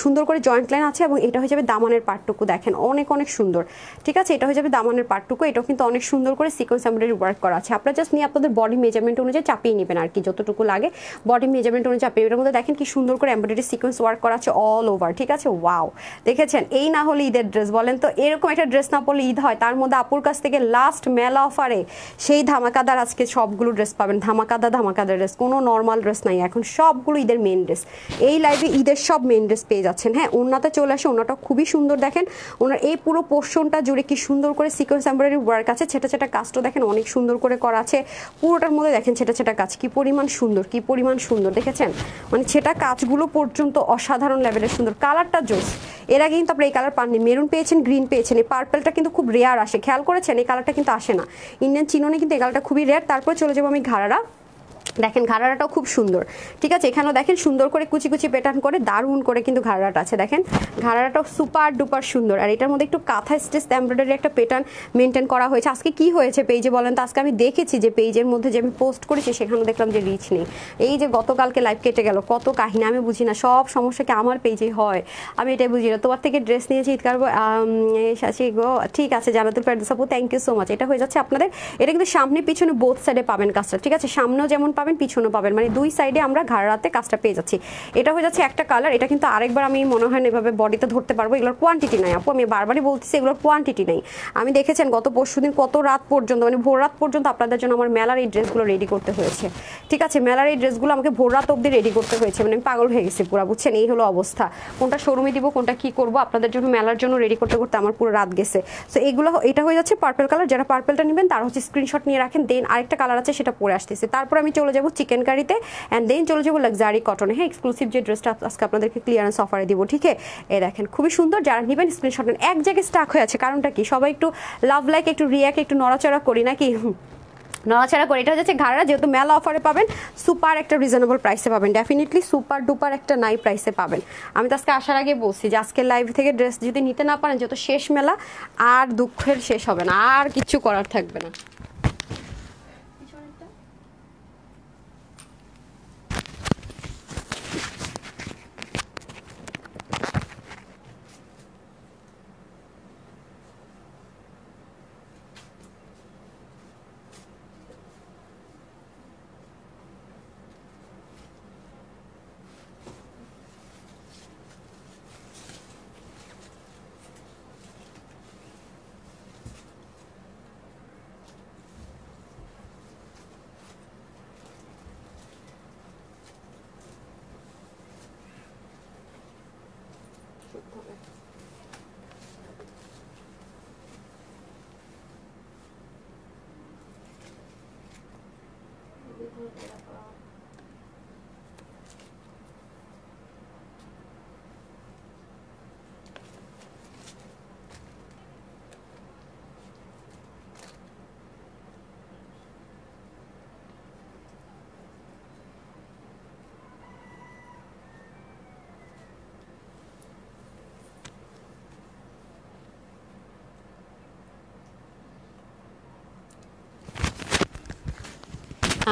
সুন্দর করে জয়েন্ট লাইন আছে। এবং এটা হয়ে যাবে দামানের পার্টটুকু, দেখেন অনেক অনেক সুন্দর, ঠিক আছে? এটা হয়ে যাবে দামানের পার্টটুকু। এটাও কিন্তু অনেক সুন্দর করে সিকোয়েন্স এমব্রয়ডারি ওয়ার্ক করা আছে। আপনারা জাস্ট নিয়ে আপনাদের বডি মেজারমেন্ট অনুযায়ী চাপিয়ে নেবেন আর কি, যতটুকু লাগে বডি মেজারমেন্ট অনুযায়ী চাপিয়ে। এটার মধ্যে দেখেন কি সুন্দর করে এমব্রয়ডারি সিকোয়েন্স ওয়ার্ক করা আছে অল ওভার, ঠিক আছে? ওয়াও, দেখেছেন? এই না হলে ঈদের ড্রেস বলেন তো? এরকম একটা ড্রেস না পরলে ঈদ হয়? তার মধ্যে আপুর কাছ থেকে লাস্ট মেলা অফারে সেই ধামাকাদার আজকে সবগুলো ড্রেস পাবেন। ধামাকাদার ড্রেস, কোনো নর্মাল ড্রেস নাই এখন, সবগুলো ঈদের মেন ড্রেস। এই লাইভে ঈদের সব মেন ড্রেস পেয়ে যাচ্ছেন। হ্যাঁ, ওনাতে চলে আসে, ওনাটা খুবই সুন্দর। দেখেন ওনার এই পুরো পোর্শনটা জুড়ে কি সুন্দর করে সিকোয়েন্স এমব্রয়ডারি ওয়ার্ক আছে। ছেটা ছেটা কাজটা দেখেন অনেক সুন্দর করে করা আছে। পুরোটার মধ্যে দেখেন ছেটা ছেটা কাজ, কি পরিমাণ সুন্দর, কি পরিমাণ সুন্দর, দেখেছেন? মানে সেটা কাজগুলো পর্যন্ত অসাধারণ লেভেলের সুন্দর। কালারটা জোস। এর আগে কিন্তু আপনি এই কালার পাননি, মেরুন পেয়েছেন, গ্রিন পেয়েছেন। এই পার্পলটা কিন্তু খুব রেয়ার আসে, খেয়াল করেছেন? এই কালারটা কিন্তু আসে না ইন্ডিয়ান চিনোনে, কিন্তু এই কালারটা খুবই রেয়ার। তারপরে চলে যাবো আমি ঘাড়ারা। দেখেন ঘাড়াটাও খুব সুন্দর, ঠিক আছে? এখানেও দেখেন সুন্দর করে কুচি কুচি প্যাটার্ন করে দারুণ করে কিন্তু ঘাড়াটা আছে। দেখেন ঘাড়াটাও সুপার ডুপার সুন্দর। আর এটার মধ্যে একটু কাঁথা স্টিচ এমব্রয়ডারি একটা প্যাটার্ন মেনটেন করা হয়েছে। আজকে কি হয়েছে পেজে বলেন তো? আজকে আমি দেখেছি যে পেজের মধ্যে যে আমি পোস্ট করেছি সেখানে দেখলাম যে রিচ নেই। এই যে গতকালকে লাইভ কেটে গেল, কত কাহিনী আমি বুঝি না। সব সমস্যা কি আমার পেজেই হয়? আমি এটাই বুঝি না। তোমার থেকে ড্রেস নিয়েছি, ঈদ করবো শাশি গো, ঠিক আছে? জানাতুল ফেরদৌস আপু, থ্যাংক ইউ সো মাচ। এটা হয়ে যাচ্ছে আপনাদের, এটা কিন্তু সামনে পিছনে বোথ সাইডে পাবেন কাজটা, ঠিক আছে? সামনেও যেমন পাবেন, পাবেন পিছনে পাবেন, মানে দুই সাইডে আমরা ঘাড়াতে কাজটা পেয়ে যাচ্ছি। এটা হয়ে যাচ্ছে একটা কালার, এটা কিন্তু আরেকবার আমি মনে হয় এভাবে বডিতে ধরতে পারবো, এগুলোর কোয়ান্টিটি নাই আপু, আমি বারবারই বলতেছি এগুলোর কোয়ান্টিটি নেই। আমি দেখেছেন গত পরশুদিন কত রাত পর্যন্ত, মানে ভোর রাত পর্যন্ত আপনাদের জন্য আমার মেলার এই ড্রেসগুলো রেডি করতে হয়েছে, ঠিক আছে? মেলার এই ড্রেসগুলো আমাকে ভোর রাত অবধি রেডি করতে হয়েছে, মানে আমি পাগল হয়ে গেছি পুরো, বুঝছেন? এই হলো অবস্থা, কোনটা শোরুমে দিব কোনটা কি করব আপনাদের জন্য মেলার জন্য রেডি করতে করতে আমার পুরো রাত গেছে। সো এগুলো, এটা হয়ে যাচ্ছে পার্পল কালার, যারা পার্পলটা নেবেন তারা হচ্ছে স্ক্রিনশট নিয়ে রাখেন, দেন আরেকটা কালার আছে সেটা পরে আসতেছে, তারপর আমি চলে যাব চিকেন কারিতে অ্যান্ড দেন চলে যাবো লাক্সারি কটনে। হ্যাঁ, এক্সক্লুসিভ যে ড্রেসটা আজকে আপনাদেরকে ক্লিয়ারেন্স অফারে দিব, ঠিক আছে? এই দেখেন খুবই সুন্দর, যারা নেবেন স্ক্রিনশট নেন। এক জায়গায় স্টাক হয়ে আছে, কারণটা কি? সবাই একটু লাভ লাইক, একটু রিয়াক্ট, একটু নড়াচড়া করি নাকি? নড়াচড়া করে। এটা হচ্ছে ঘাড়া, যেহেতু মেলা অফারে পাবেন, সুপার একটা রিজনেবল প্রাইসে পাবেন, ডেফিনেটলি সুপার ডুপার একটা নাই প্রাইসে পাবেন। আমি তো আজকে আসার আগে বলছি যে আজকের লাইভ থেকে ড্রেস যদি নিতে না পারেন, যেহেতু শেষ মেলা, আর দুঃখের শেষ হবে না, আর কিছু করার থাকবে না।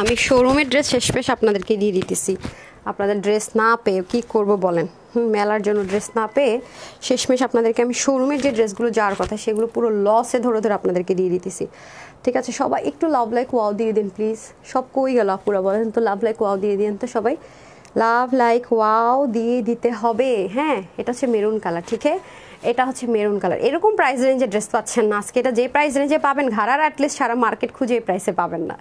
আমি শোরুমের ড্রেস শেষমেশ আপনাদেরকে দিয়ে দিতেছি, আপনাদের ড্রেস না পেয়ে কি করব বলেন? মেলার জন্য ড্রেস না পেয়ে শেষমেশ আপনাদেরকে আমি শোরুমের যে ড্রেসগুলো যাওয়ার কথা সেগুলো পুরো লসে ধরে ধরে আপনাদেরকে দিয়ে দিতেছি, ঠিক আছে? সবাই একটু লাভ লাইক ওয়াও দিয়ে দিন প্লিজ। সব কই গেল আপুরা বলেন তো? লাভ লাইক ওয়াও দিয়ে দিন তো সবাই, লাভ লাইক ওয়াও দিয়ে দিতে হবে। হ্যাঁ, এটা হচ্ছে মেরুন কালার, ঠিক আছে? এটা হচ্ছে মেরুন কালার। এরকম প্রাইস রেঞ্জে ড্রেস পাচ্ছেন না আজকে, এটা যে প্রাইস রেঞ্জে পাবেন ঘাড়ার অ্যাটলিস্ট সারা মার্কেট খুঁজে এই প্রাইসে পাবেন না।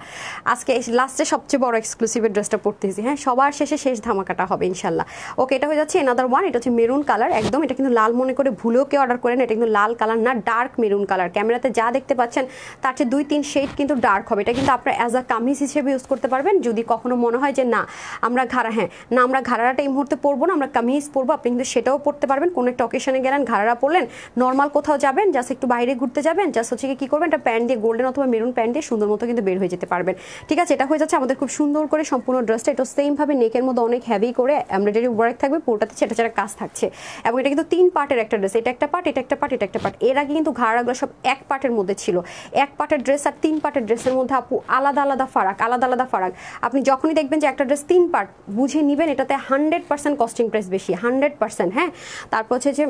আজকে লাস্টে সবচেয়ে বড় এক্সক্লুসিভের ড্রেসটা পড়তেছি। হ্যাঁ, সবার শেষে শেষ ধামাকাটা হবে ইনশাল্লাহ। ওকে, এটা হয়ে যাচ্ছে এনাদার ওয়ান, এটা হচ্ছে মেরুন কালার একদম। এটা কিন্তু লাল মনে করে ভুলেও কেউ অর্ডার করেন, এটা কিন্তু লাল কালার না, ডার্ক মেরুন কালার। ক্যামেরাতে যা দেখতে পাচ্ছেন তার চেয়ে 2-3 শেড কিন্তু ডার্ক হবে। এটা কিন্তু আপনারা অ্যাজ আ কামিজ হিসেবে ইউজ করতে পারবেন, যদি কখনো মনে হয় যে না আমরা ঘাড়া, হ্যাঁ না আমরা ঘাড়াটা এই মুহূর্তে পরবো না, আমরা কামিজ পরবো, আপনি কিন্তু সেটাও পরতে পারবেন। কোনো একটা অকেশনে গেলেন ঘাড়া পরলেন, নর্মাল কোথাও যাবেন, জাস্ট একটু বাইরে ঘুরতে যাবেন, জাস্ট হচ্ছে কি করবেন, একটা প্যান্ট দিয়ে গোল্ডেন অথবা মেরুন প্যান্ট দিয়ে সুন্দর মতো কিন্তু বের হয়ে যেতে পারবেন, ঠিক আছে? এটা হয়ে যাচ্ছে আমাদের খুব সুন্দর করে সম্পূর্ণ ড্রেসটা। এটা সেম ভাবে নেকের মধ্যে অনেক হেভি করে এমব্রয়ডারি ওয়ার্ক থাকবে, পুরোটাতে ছেটা ছেটা কাজ থাকছে, এবং এটা কিন্তু 3 পার্টের একটা ড্রেস। এটা একটা পার্ট, এটা একটা পার্ট, এটা একটা পার্ট। এর আগে কিন্তু ঘাড়াগুলো সব এক পার্টের মধ্যে ছিল। এক পার্টের ড্রেস আর 3 পার্টের ড্রেসের মধ্যে আপু আলাদা আলাদা ফারাক, আলাদা আলাদা ফারাক। আপনি যখনই দেখবেন যে একটা ড্রেস 3 পার্ট, বুঝে নিবেন এটাতে 100% কস্টিং প্রাইস বেশি, 100%। হ্যাঁ, তারপর হচ্ছে যে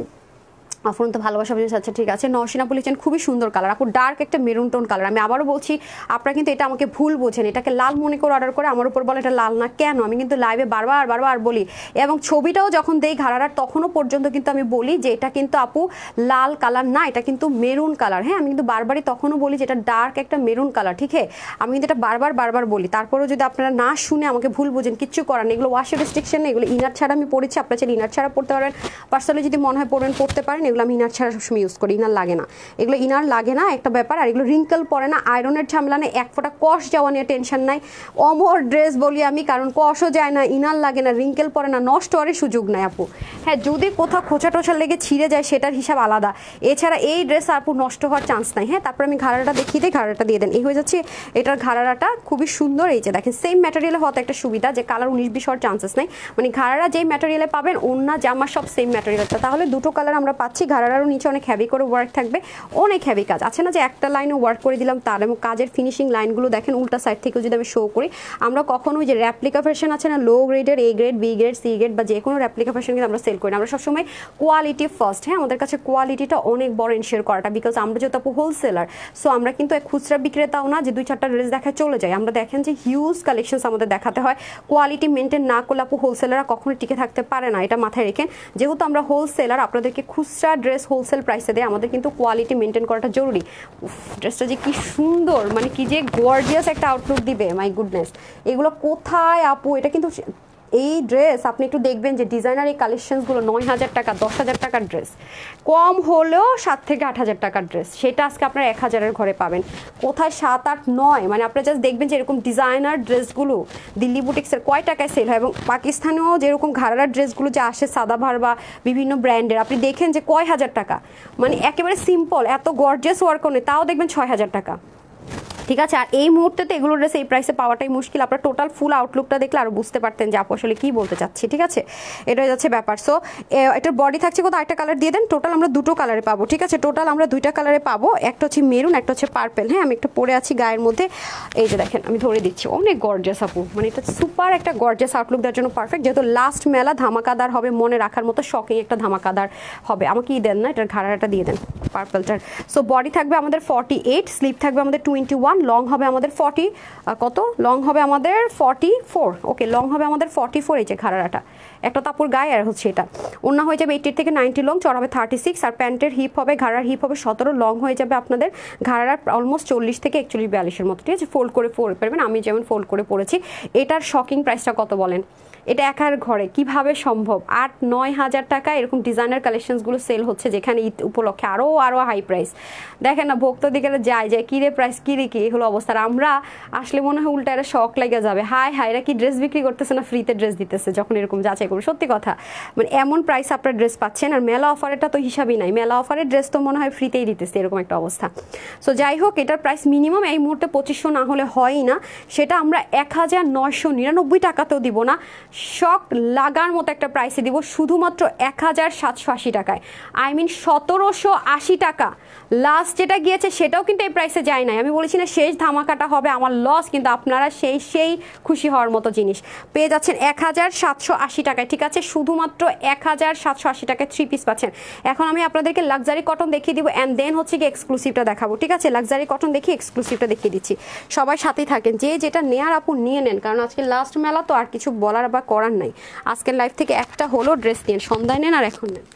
আপন তো ভালোবাসা বুঝে যাচ্ছে, ঠিক আছে? নরসিনা বলেছেন খুবই সুন্দর কালার আপু, ডার্ক একটা মেরুন টোন কালার। আমি আবারও বলছি, আপনারা কিন্তু এটা আমাকে ভুল বোঝেন, এটাকে লাল মনে করে অর্ডার করে আমার উপর বলে এটা লাল না। কেন? আমি কিন্তু লাইভে বারবার বারবার বলি, এবং ছবিটাও যখন দেই ঘাড়ার তখনও পর্যন্ত কিন্তু আমি বলি যে এটা কিন্তু আপু লাল কালার না, এটা কিন্তু মেরুন কালার। হ্যাঁ, আমি কিন্তু বারবারই তখনও বলি যে এটা ডার্ক একটা মেরুন কালার, ঠিক আছে? আমি কিন্তু এটা বারবার বারবার বলি, তারপরেও যদি আপনারা না শুনে আমাকে ভুল বোঝেন, কিচ্ছু করার নেই। এগুলো ওয়াশের রেস্ট্রিকশন নেই, এগুলো ইনার ছাড়া আমি পড়েছি, আপনারা চাইলে ইনার ছাড়া পড়তে পারবেন। পার্সোনালি যদি মনে হয় পড়বেন পড়তে পারেন, এগুলো আমি ইনার ছাড়া ইউজ করি, ইনার লাগে না, এগুলো ইনার লাগে না একটা ব্যাপার। আর এগুলো রিঙ্কেল পরে না, আয়রনের ঝামেলা নেই, এক ফোঁটা কষ যাওয়া নিয়ে টেনশন নাই। অমর ড্রেস বলি আমি, কারণ কষও যায় না, ইনার লাগে না, রিঙ্কেল পরে না, নষ্ট হওয়ারই সুযোগ নাই আপু। হ্যাঁ, যদি কোথাও খোঁচা টোচা লেগে ছিঁড়ে যায় সেটার হিসাব আলাদা, এছাড়া এই ড্রেস আপু নষ্ট হওয়ার চান্স নাই। হ্যাঁ, তারপর আমি ঘাড়াটা দেখিয়ে দিই, ঘাড়াটা দিয়ে দেন। এই হয়ে যাচ্ছে এটার ঘাড়াটা খুবই সুন্দর। এই যে দেখেন সেম ম্যাটেরিয়ালে হওয়াতে একটা সুবিধা যে কালার 19-20 হওয়ার চান্সেস নাই, মানে ঘাড়ারা যেই ম্যাটেরিয়ালে পাবেন অন্য জামা সব সেম ম্যাটেরিয়ালটা, তাহলে দুটো কালার আমরা পাচ্ছি। দিচ্ছি, ঘাড়ারও নিচে অনেক হ্যাভি করে ওয়ার্ক থাকবে, অনেক হ্যাভি কাজ আছে না যে একটা লাইনে ওয়ার্ক করে দিলাম তার, এবং কাজের ফিনিশিং লাইনগুলো দেখেন উল্টা সাইড থেকে যদি আমি শো করি। আমরা কখনো ওই যে র্যাপ্লিকা ভার্সন আছে না, লো গ্রেডের, A grade, B grade, C grade বা যে কোনো র্যাপ্লিকা ভার্সন কিন্তু আমরা সেল করি না, আমরা সবসময় কোয়ালিটি ফার্স্ট। হ্যাঁ, আমাদের কাছে কোয়ালিটিটা অনেক বড় এনশিওর করাটা, বিকজ আমরা যেহেতু আপু হোলসেলার, সো আমরা কিন্তু এক খুচরা বিক্রেতাও না যে 2-4টা ড্রেস দেখায় চলে যায়। আমরা দেখেন যে হিউজ কালেকশনস আমাদের দেখাতে হয়, কোয়ালিটি মেনটেন না করলে আপু হোলসেলাররা কখনোই টিকে থাকতে পারে না, এটা মাথায় রেখেন। যেহেতু আমরা হোলসেলার, আপনাদেরকে খুচরা ড্রেস হোলসেল প্রাইসে দেয়, আমাদের কিন্তু কোয়ালিটি মেনটেন করাটা জরুরি। ড্রেসটা যে কি সুন্দর, মানে কি যে গর্জিয়াস একটা আউটলুক দিবে, মাই গুডনেস। এগুলো কোথায় আপু, এটা কিন্তু এই ড্রেস আপনি একটু দেখবেন যে ডিজাইনার এই কালেকশনসগুলো 9,000 টাকা, 10,000 টাকার ড্রেস, কম হলেও 7 থেকে 8,000 টাকার ড্রেস, সেটা আজকে আপনারা 1,000-এর ঘরে পাবেন। কোথায় 7, 8, 9, মানে আপনারা জাস্ট দেখবেন যে এরকম ডিজাইনার ড্রেসগুলো দিল্লি বুটিক্সের কয় টাকায় সেল হয়, এবং পাকিস্তানেও যেরকম ঘাড়ার ড্রেসগুলো যে আসে সাদাভার বা বিভিন্ন ব্র্যান্ডের, আপনি দেখেন যে কয় হাজার টাকা, মানে একেবারে সিম্পল, এত গর্জিয়াস ওয়ার্ক নেই, তাও দেখবেন 6,000 টাকা। ঠিক আছে, আর এই মুহূর্তে তো এগুলো ড্রেস এই প্রাইসে পাওয়াটাই মুশকিল। আপনারা টোটাল ফুল আউটলুকটা দেখলে আরও বুঝতে পারতেন যে আপু আসলে কী বলতে চাচ্ছি। ঠিক আছে, এটাই যাচ্ছে ব্যাপার। সো এটার বডি থাকছে কত, একটা কালার দিয়ে দেন। টোটাল আমরা 2টো কালারে পাবো। ঠিক আছে, টোটাল আমরা 2টা কালারে পাবো, একটা হচ্ছে মেরুন, একটা হচ্ছে পার্পেল। হ্যাঁ, আমি একটা পরে আছি গায়ের মধ্যে, এই যে দেখেন আমি ধরে দিচ্ছি, অনেক গর্জিয়াস আপু, মানে এটা সুপার একটা গর্জিয়াস আউটলুক দেওয়ার জন্য পারফেক্ট। যেহেতু লাস্ট মেলা ধামাকাদার হবে, মনে রাখার মতো শকিং একটা ধামাকাদার হবে। আমাকে দেন না, এটার ঘাড়াটা দিয়ে দেন পার্পেলটার। সো বডি থাকবে আমাদের 48, স্লিপ থাকবে আমাদের 21, লং হবে আমাদের 40, কত লং হবে আমাদের 44, ওকে লং হবে আমাদের 44, এই যে ঘাড়াটা একটা তাপুর গায়ে আর হচ্ছে এটা। ওড়না হয়ে যাবে 80 থেকে 90 লং, চড় হবে 36, আর প্যান্টের হিপ হবে, ঘাড়ার হিপ হবে 17, লং হয়ে যাবে আপনাদের ঘাড়ার অলমোস্ট 40 থেকে 41-42-এর মতো। ঠিক আছে, ফোল্ড করে পরে পারবেন, আমি যেমন ফোল্ড করে পরেছি। এটার শকিং প্রাইসটা কত বলেন? এটা একার ঘরে কিভাবে সম্ভব? 8-9 হাজার টাকা এরকম ডিজাইনার কালেকশনসগুলো সেল হচ্ছে, যেখানে ঈদ উপলক্ষে আরও হাই প্রাইস। দেখেন না, ভক্ত দিকে যায় কিরে প্রাইস, কিরে কি হলো অবস্থা। আমরা আসলে মনে হয় উল্টা এরা শখ লেগে যাবে, হাই এরা কি ড্রেস বিক্রি করতেছে না ফ্রিতে ড্রেস দিতেছে, যখন এরকম যাচাই করবে। সত্যি কথা, মানে এমন প্রাইস আপনার ড্রেস পাচ্ছেন, আর মেলা অফারেরটা তো হিসাবই নাই, মেলা অফারের ড্রেস তো মনে হয় ফ্রিতেই দিতেছে, এরকম একটা অবস্থা। সো যাই হোক, এটার প্রাইস মিনিমাম এই মুহূর্তে 2500 না হলে হয়ই না, সেটা আমরা 1,999 টাকাতেও দিব না, শক লাগার মতো একটা প্রাইসে দিব, শুধুমাত্র 1,780 টাকায়। আই মিন 1,780 টাকা। লাস্ট যেটা গিয়েছে সেটাও কিন্তু এই প্রাইসে যায় নাই। আমি বলেছি না শেষ ধামাকাটা হবে, আমার লস, কিন্তু আপনারা সেই খুশি হওয়ার মতো জিনিস পেয়ে যাচ্ছেন 1,780 টাকায়। ঠিক আছে, শুধুমাত্র 1,780 টাকায় 3 পিস পাচ্ছেন। এখন আমি আপনাদেরকে লাক্সারি কটন দেখিয়ে দিব, অ্যান্ড দেন হচ্ছে কি এক্সক্লুসিভটা দেখাবো। ঠিক আছে, লাক্সারি কটন দেখিয়ে এক্সক্লুসিভটা দেখিয়ে দিচ্ছি, সবাই সাথেই থাকেন। যে যেটা নেয়ার আপু নিয়ে নেন, কারণ আজকে লাস্ট মেলা তো আর কিছু বলার বা করার নাই। আজকের লাইফ থেকে একটা হলো ড্রেস নিন, সন্ধ্যায় নেন আর এখন নেন।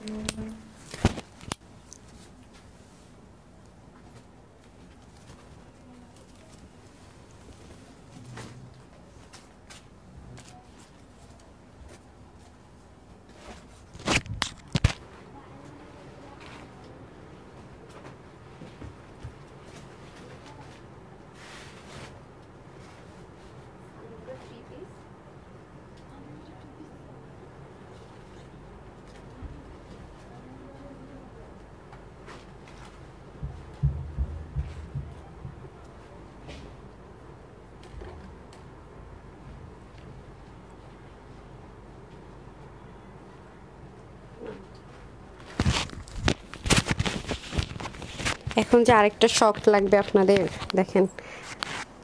এখন যে আরেকটা শখ লাগবে আপনাদের, দেখেন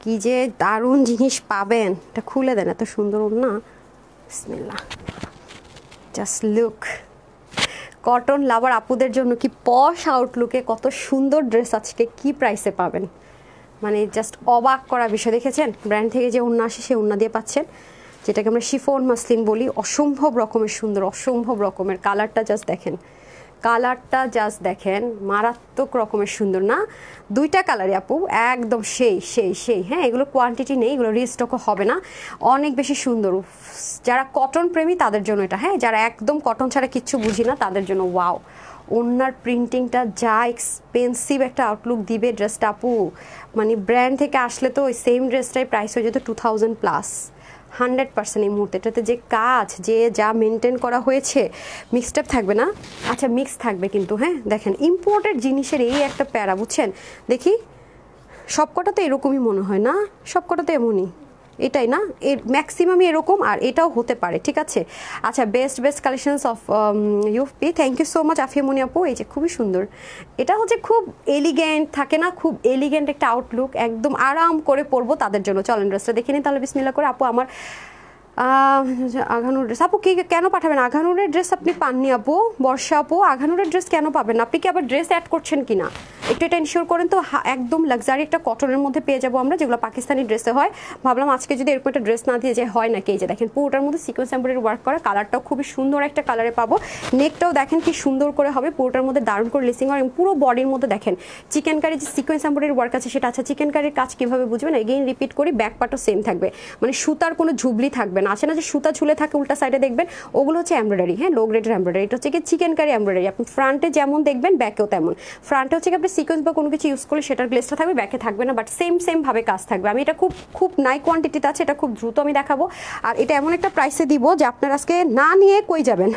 কি যে দারুণ জিনিস পাবেন। এটা খুলে দেন, এত সুন্দর না, বিসমিল্লাহ, জাস্ট লুক। কটন লাভার আপুদের জন্য কি পশ আউটলুকে কত সুন্দর ড্রেস আজকে কি প্রাইসে পাবেন, মানে জাস্ট অবাক করা বিষয়। দেখেছেন ব্র্যান্ড থেকে যে ওড়না আসে সে ওড়না দিয়ে পাচ্ছেন, যেটাকে আমরা শিফন মাসলিন বলি। অসম্ভব রকমের সুন্দর, অসম্ভব রকমের। কালারটা জাস্ট দেখেন, কালারটা জাস্ট দেখেন, মারাত্মক রকমের সুন্দর না? 2টা কালারই আপু একদম সেই। হ্যাঁ, এগুলো কোয়ান্টিটি নেই, এগুলো রিস্টকও হবে না, অনেক বেশি সুন্দর। যারা কটন প্রেমী তাদের জন্য এটা, হ্যাঁ, যারা একদম কটন ছাড়া কিচ্ছু বুঝি না তাদের জন্য ওয়াও। ওনার প্রিন্টিংটা যা এক্সপেন্সিভ একটা আউটলুক দিবে ড্রেসটা আপু, মানে ব্র্যান্ড থেকে আসলে তো ওই সেম ড্রেসটাই প্রাইস হয়ে যেত 2000+। 100% এই মুহূর্তে এটাতে যে কাজ, যে যা মেনটেন করা হয়েছে। মিক্সড আপ থাকবে না? আচ্ছা, মিক্স থাকবে কিন্তু। হ্যাঁ, দেখেন ইম্পোর্টেড জিনিসের এই একটা প্যারা, বুঝছেন? দেখি সবকটা তো এরকমই মনে হয় না, সবকটা তো এমনই। এটাই না, এর ম্যাক্সিমামই এরকম, আর এটাও হতে পারে, ঠিক আছে। আচ্ছা, best collections of UP, thank you so much Afia Moni আপু। এই যে খুবই সুন্দর, এটা হচ্ছে খুব এলিগেন্ট থাকে না, খুব এলিগেন্ট একটা আউটলুক, একদম আরাম করে পরবো তাদের জন্য। চলেন ড্রেসটা দেখে নিন তাহলে বিসমিল্লাহ করে। আপু আমার আঘানুর ড্রেস, আপু কি কেন পাঠাবেন? আঘানুরের ড্রেস আপনি পাননি আপু, বর্ষা আপু আঘানুরের ড্রেস কেন পাবেন? আপনি কি আবার ড্রেস অ্যাড করছেন কিনা একটু এটা ইনশিওর করেন তো। একদম লাক্সারি একটা কটনের মধ্যে পেয়ে যাবো আমরা, যেগুলো পাকিস্তানি ড্রেসে হয়। ভাবলাম আজকে যদি এরকম একটা ড্রেস না দিয়ে যায় হয় নাকি। এই যে দেখেন পুরোটার মধ্যে সিকোয়েন্স এমব্রয়ডারি ওয়ার্ক করা, কালারটাও খুবই সুন্দর একটা কালারে পাবো। নেকটাও দেখেন কি সুন্দর করে হবে, পুরোটার মধ্যে দারুণ করে লেসিং হয়, এবং পুরো বডির মধ্যে দেখেন চিকেন কারি যে সিকোয়েন্স এমব্রয়ডারি ওয়ার্ক আছে সেটা। আচ্ছা, চিকেন কারির কাজ কিভাবে বুঝবেন? এগেইন রিপিট করি, ব্যাক পার্টও সেম থাকবে, মানে সুতার কোনো ঝুবলি থাকবে না। আছে না যে সুতা ঝুলে থাকে উল্টা সাইডে দেখবেন, ওগুলো হচ্ছে এমব্রয়ডারি, হ্যাঁ, লো গ্রেডের এমব্রয়ডারি। এটা হচ্ছে কি চিকেন কারি এমব্রয়ডারি। আপনি ফ্রন্টে যেমন দেখবেন ব্যাকেও তেমন। ফ্রন্টে হচ্ছে কি আপনি সিকোয়েন্স বা কোনো কিছু ইউজ করলে সেটার গ্লেসটা থাকবে, ব্যাকে থাকবে না, বাট সেম ভাবে কাজ থাকবে। আমি এটা খুব নাই কোয়ান্টিটিতে আছে, এটা খুব দ্রুত আমি দেখাবো। আর এটা এমন একটা প্রাইসে দিব যে আপনার আজকে না নিয়ে কই যাবেন,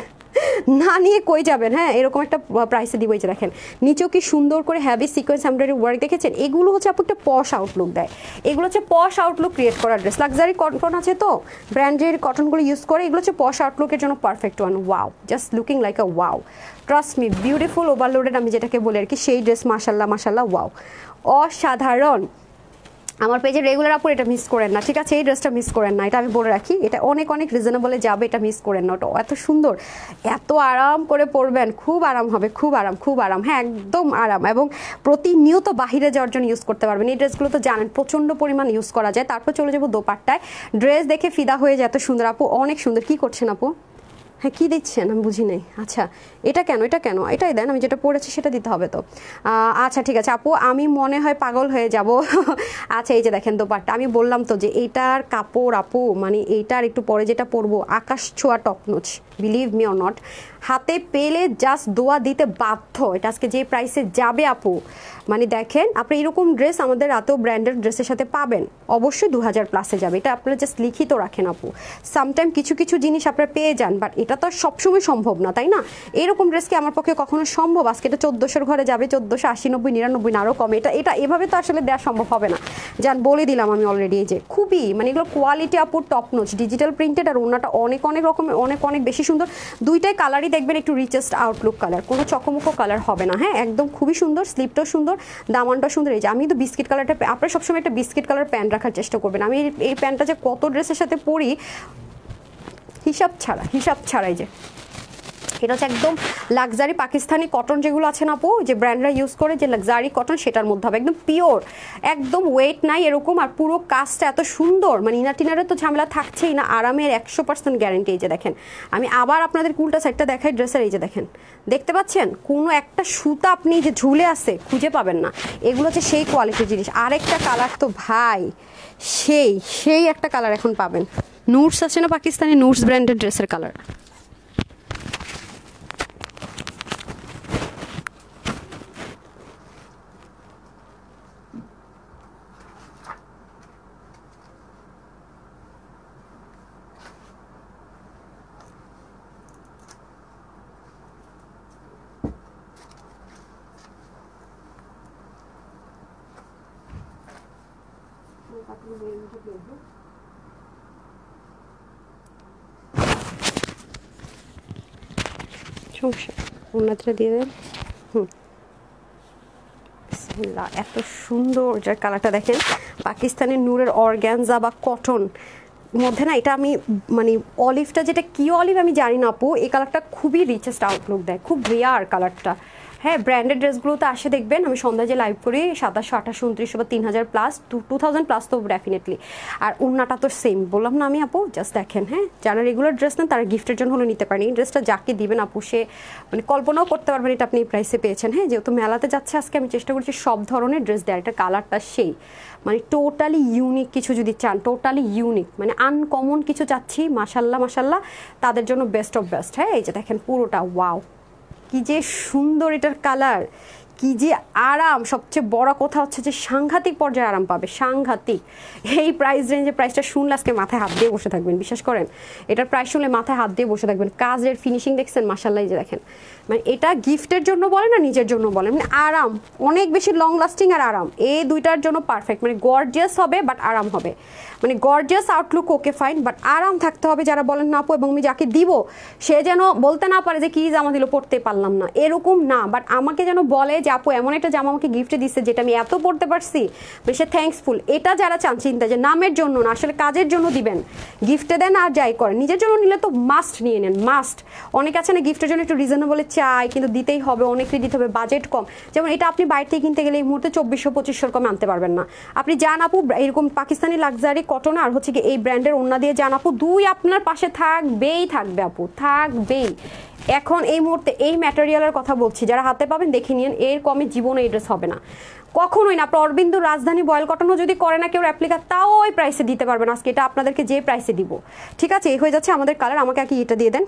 না নিয়ে কই যাবেন, হ্যাঁ, এরকম একটা প্রাইসে দিব। এই যে দেখেন নিচেও কি সুন্দর করে হ্যাভি সিকোয়েন্স এমব্রয়ডারি ওয়ার্ক দেখেছেন। এগুলো হচ্ছে আপু একটা পশ আউটলুক দেয়, এগুলো হচ্ছে পশ আউটলুক ক্রিয়েট করা ড্রেস। লাক্সারি কটন আছে তো, ব্র্যান্ডের কটনগুলো ইউজ করে, এগুলো হচ্ছে পশ আউটলুকের জন্য perfect one. Wow, just looking like আ wow, trust me, beautiful overloaded আমি যেটাকে বলি আর কি, সেই ড্রেস। মাশাল্লাহ ওয়াও, অসাধারণ। আমার পেজে রেগুলার আপু এটা মিস করেন না, ঠিক আছে, এই ড্রেসটা মিস করেন না, এটা আমি বলে রাখি, এটা অনেক রিজনেবলে যাবে, এটা মিস করেন না। ওটা এত সুন্দর, এত আরাম করে পরবেন, খুব আরাম হবে, খুব আরাম, হ্যাঁ একদম আরাম, এবং প্রতিনিয়ত বাহিরে যাওয়ার জন্য ইউজ করতে পারবেন। এই ড্রেসগুলো তো জানেন প্রচণ্ড পরিমাণ ইউজ করা যায়। তারপর চলে যাবো দোপাট্টায়, ড্রেস দেখে ফিদা হয়ে যায়, এত সুন্দর আপু, অনেক সুন্দর। কি করছেন আপু? হ্যাঁ, কী দিচ্ছেন আমি বুঝি নাই। আচ্ছা, এটা কেন এটাই দেন, আমি যেটা পড়েছি সেটা দিতে হবে তো। আচ্ছা ঠিক আছে আপু, আমি মনে হয় পাগল হয়ে যাব। আচ্ছা, এই যে দেখেন দোপাট্টা, আমি বললাম তো যে এইটার কাপড় আপু, মানে এইটার একটু পরে যেটা পরবো আকাশ ছোঁয়া top-notch, believe me or not, হাতে পেলে জাস্ট দোয়া দিতে বাধ্য। এটা আজকে যে প্রাইসে যাবে আপু, মানে দেখেন আপনি এরকম ড্রেস আমাদের এত ব্র্যান্ডেড ড্রেসের সাথে পাবেন, অবশ্যই 2000+ যাবে। এটা আপনারা জাস্ট লিখিত রাখেন আপু। সামটাইম কিছু জিনিস আপনারা পেয়ে যান, বাট এটা তো আর সবসময় সম্ভব না, তাই না? এরকম ড্রেস কি আমার পক্ষে কখনো সম্ভব? আজকে এটা 1400-র ঘরে যাবে, 1480, 90, 99 না আরও কমে। এটা এভাবে তো আসলে দেওয়া সম্ভব হবে না, যান বলে দিলাম আমি অলরেডি। এই যে খুবই, মানে এগুলো কোয়ালিটি আপুর টপনোচ, ডিজিটাল প্রিন্টেড, আর ওনাটা অনেক রকমের অনেক বেশি সুন্দর। দুইটাই কালারই দেখবেন একটু রিচেস্ট আউটলুক কালার, কোনো চকমকো কালার হবে না, হ্যাঁ একদম খুবই সুন্দর। স্লিপটাও সুন্দর, দামানটা সুন্দর। এই যে আমি তো বিস্কিট কালারটা, আপনারা সবসময় একটা বিস্কিট কালার প্যান্ট রাখার চেষ্টা করবেন। আমি এই প্যান্টটা যে কত ড্রেসের সাথে পরি হিসাব ছাড়া। এই যে এটা হচ্ছে একদম লাক্সারি পাকিস্তানি কটন যেগুলো আছে না আপু, যে ব্র্যান্ডরা ইউজ করে যে লাক্সারি কটন, সেটার মধ্যে হবে একদম পিওর, একদম ওয়েট নাই এরকম। আর পুরো কাজটা এত সুন্দর, মানে ইনার টিনারের তো ঝামেলা থাকছেই না, আরামের 100% গ্যারেন্টি। এই যে দেখেন, আমি আবার আপনাদের উল্টা সাইডটা দেখাই ড্রেসের। এই যে দেখেন, দেখতে পাচ্ছেন কোনো একটা সুতা আপনি যে ঝুলে আছে খুঁজে পাবেন না, এগুলো হচ্ছে সেই কোয়ালিটির জিনিস। আরেকটা কালার তো ভাই সেই একটা কালার এখন পাবেন, নুটস আছে না পাকিস্তানি, নুটস ব্র্যান্ডের ড্রেসের কালার। সমস্যা উন্নতিটা দিয়ে দেন। এত সুন্দর যার কালারটা দেখেন, পাকিস্তানি নূরের অর্গ্যানজা বা কটন মধ্যে না, এটা আমি মানে অলিভটা, যেটা কি অলিভ আমি জানি না আপু, এই কালারটা খুবই রিচেস্ট আউটলুক দেয়, খুব রেয়ার কালারটা। হ্যাঁ, ব্র্যান্ডেড ড্রেসগুলোতে আসে দেখবেন, আমি সন্ধ্যায় যে লাইভ করি 2700, 2800, 2900 বা 3000+, 2000+ তো ডেফিনেটলি। আর ওড়নাটা তো সেম বললাম না আমি আপু, জাস্ট দেখেন। হ্যাঁ, যারা রেগুলার ড্রেস নেন তারা গিফটের জন্য হলে নিতে পারেন। এই ড্রেসটা যাকে দিবেন আপু, সে মানে কল্পনাও করতে পারবেন এটা আপনি এই প্রাইসে পেয়েছেন। হ্যাঁ, যেহেতু মেলাতে যাচ্ছে আজকে, আমি চেষ্টা করছি সব ধরনের ড্রেস দেওয়ার। এটা কালারটা সেই মানে টোটালি ইউনিক কিছু যদি চান, টোটালি ইউনিক মানে আনকমন কিছু চাচ্ছি, মাশাল্লাহ তাদের জন্য বেস্ট অফ বেস্ট। হ্যাঁ, এই যে দেখেন পুরোটা, ওয়াও কি যে সুন্দর এটার কালার, কি যে আরাম। সবচেয়ে বড় কথা হচ্ছে যে সাংঘাতিক পর্যায়ে আরাম পাবে, সাংঘাতিক। এই প্রাইস রেঞ্জে প্রাইসটা শুনলে আজকে মাথায় হাত দিয়ে বসে থাকবেন, বিশ্বাস করেন। এটার প্রাইস শুনলে মাথায় হাত দিয়ে বসে থাকবেন। কাজের ফিনিশিং দেখছেন, মাশাআল্লাহ। এই যে দেখেন মানে এটা গিফটের জন্য বলেন না নিজের জন্য বলেন, মানে আরাম, অনেক বেশি লং লাস্টিং আর আরাম, এই দুইটার জন্য পারফেক্ট। মানে গর্জিয়াস হবে বাট আরাম হবে, মানে gorgeous Outlook okay fine, but আরাম থাকতে হবে। যারা বলেন না আপু এবং আমি যাকে দিব সে যেন বলতে না পারে যে কি জামা দিল পড়তে পারলাম না, এরকম না, বাট আমাকে যেন বলে যে আপু এমন একটা জামা আমাকে গিফটে দিচ্ছে যেটা আমি এত পড়তে পারছি, মানে সে থ্যাঙ্কসফুল। এটা যারা চান চিন্তা যে নামের জন্য না, আসলে কাজের জন্য দিবেন, গিফটে দেন আর যাই করেন, নিজের জন্য নিলে তো মাস্ট নিয়ে নেন, মাস্ট। অনেক আছে না গিফটের জন্য একটু রিজনেবল চাই কিন্তু দিতেই হবে, অনেকটাই দিতে হবে, বাজেট কম। যেমন এটা আপনি বাইরে থেকে কিনতে গেলে এই মুহূর্তে 2400-2500 কমে আনতে পারবেন না। আপনি যান আপু এরকম পাকিস্তানি লাক্সারি কটন আর হচ্ছে কি এই ব্র্যান্ডের ওড়না দিয়ে যান আপু, দুই আপনার পাশে থাকবেই থাকবে আপু, থাকবেই। এখন এই মুহূর্তে এই ম্যাটেরিয়ালের কথা বলছি, যারা হাতে পাবেন দেখে নিন, এর কমে জীবনে এই ড্রেস হবে না কখনোই না। আপনার অরবিন্দু রাজধানী বয়েল কটনও যদি করে না কেউ রেপ্লিকা, তাও ওই প্রাইসে দিতে পারবেন আজকে, এটা আপনাদেরকে যে প্রাইসে দিব। ঠিক আছে, এই হয়ে যাচ্ছে আমাদের কালার, আমাকে কি এটা দিয়ে দেন,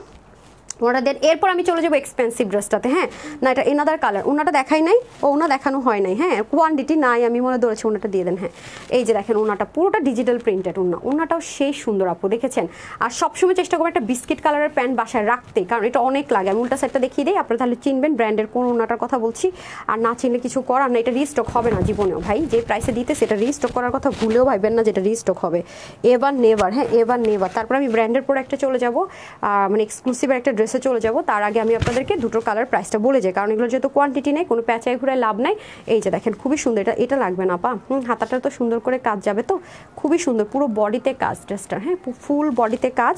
ওনাটা দেন। এরপর আমি চলে যাবো এক্সপেন্সিভ ড্রেসটাতে। হ্যাঁ না, এটা এনাদার কালার, ওনাটা দেখাই নাই, ওনা দেখানো হয় নাই, হ্যাঁ কোয়ান্টিটি নাই, আমি মনে ধরেছি ওনাটা দিয়ে দেন। হ্যাঁ এই যে দেখেন ওনাটা পুরোটা ডিজিটাল প্রিন্টেড ওনা, ওনাটাও সেই সুন্দর আপু দেখেছেন। আর সবসময় চেষ্টা করবো একটা বিস্কিট কালারের প্যান্ট বাসায় রাখতে, কারণ এটা অনেক লাগে। আমি উল্টা সাইডটা দেখিয়ে দিই, আপনারা তাহলে চিনবেন ব্র্যান্ডের কোন ওনাটার কথা বলছি। আর না চিনলে কিছু করার না, এটা রিস্টক হবে না জীবনেও ভাই, যে প্রাইসে দিতে সেটা রিস্টক করার কথা ভুলেও ভাববেন না যেটা রিস্টক হবে, এবার নেভার। হ্যাঁ এবার নেভার। তারপর আমি ব্র্যান্ডের প্রোডাক্টে চলে যাবো, মানে এক্সক্লুসিভ একটা ড্রেসে চলে যাবো। তার আগে আমি আপনাদেরকে দুটো কালার প্রাইসটা বলে যাই, কারণ এগুলো যেহেতু কোয়ান্টিটি নেই, কোনো প্যাচাই ঘুরায় লাভ নাই। এই যে দেখেন খুবই সুন্দর, এটা এটা লাগবে না পা, হাতাটা তো সুন্দর করে কাজ যাবে, তো খুবই সুন্দর পুরো বডিতে কাজ ড্রেসটা, হ্যাঁ ফুল বডিতে কাজ।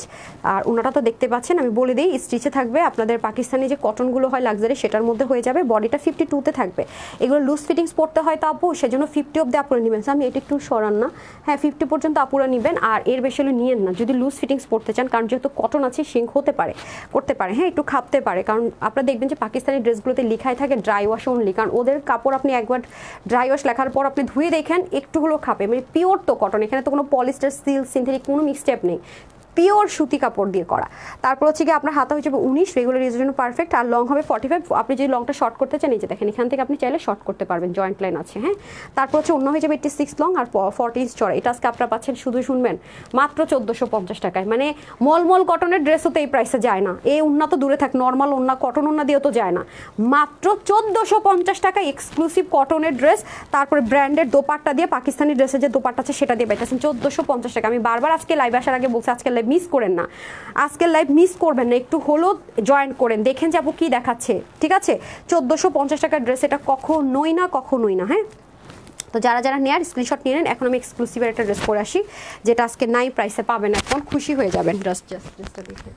আর ওনাটা তো দেখতে পাচ্ছেন, আমি বলে দিই স্টিচে থাকবে আপনাদের পাকিস্তানি যে কটনগুলো হয় লাক্সারি, সেটার মধ্যে হয়ে যাবে। বডিটা 52-তে থাকবে, এগুলো লুজ ফিটিংস পড়তে হয় তো আপু, সেজন্য 50 অব্দি আপুরা নেবেন। আমি এটা একটু সরান না, হ্যাঁ 50 পর্যন্ত আপুরা নেবেন, আর এর বেশি হলে নিয়েন না যদি লুজ ফিটিংস পড়তে চান, কারণ যেহেতু কটন আছে সিঙ্ক হতে পারে, করতে পারে, হ্যাঁ একটু খাপতে পারে। কারণ আপনারা দেখবেন যে পাকিস্তানি ড্রেসগুলোতে লেখাই থাকে ড্রাই ওয়াশ অনলি, কারণ ওদের কাপড় আপনি একবার ড্রাই ওয়াশ লেখার পর আপনি ধুয়ে দেখেন একটু হলেও খাপে, মানে পিওর তো কটন, এখানে তো কোনো পলিস্টার সিল্ক সিনথেটিক কোনো মিক্সটেপ নেই, পিওর সুতি কাপড় দিয়ে করা। তারপর হচ্ছে কি আপনার হাতা হয়ে যাবে 19, রেগুলার ইউজের জন্য পারফেক্ট, আর লং হবে 45। আপনি যদি লংটা শর্ট করতে চান এই যে দেখেন এখান থেকে আপনি চাইলে শর্ট করতে পারবেন, জয়েন্ট লাইন আছে। হ্যাঁ তারপর হচ্ছে অন্য হয়ে যাবে 86 লং আর 40 ইঞ্চ চড়া। এটা আজকে আপনারা পাচ্ছেন শুধু শুনবেন মাত্র 1450 টাকায়। মানে মলমল কটনের ড্রেসও তো এই প্রাইসে যায় না, এই উন্না তো দূরে থাক, নর্মাল উন্না কটন উন্না দিয়েও তো যায় না, মাত্র 1450 টাকায় এক্সক্লুসিভ কটনের ড্রেস। তারপরে ব্র্যান্ডের দোপাট্টা দিয়ে, পাকিস্তানি ড্রেসের যে দোপাট্টা আছে সেটা দিয়ে পাইতেছেন 1450 টাকা। আমি বারবার আজকে লাইভ আসার আগে বলছি আজকে মিস করেন না, আজকের লাইভ মিস করবেন না, একটু হলো জয়েন করেন, দেখেন যাবো কি দেখাচ্ছে। ঠিক আছে 1450 টাকার ড্রেস, এটা কখনোই না, কখনোই না। হ্যাঁ তো যারা যারা নেয়ার স্ক্রিনশট নিয়ে নেন। এখন আমি এক্সক্লুসিভের একটা ড্রেস পরে আসি, যেটা আজকে নাই প্রাইসে পাবেন, এখন খুশি হয়ে যাবেন ড্রেসটা দেখে।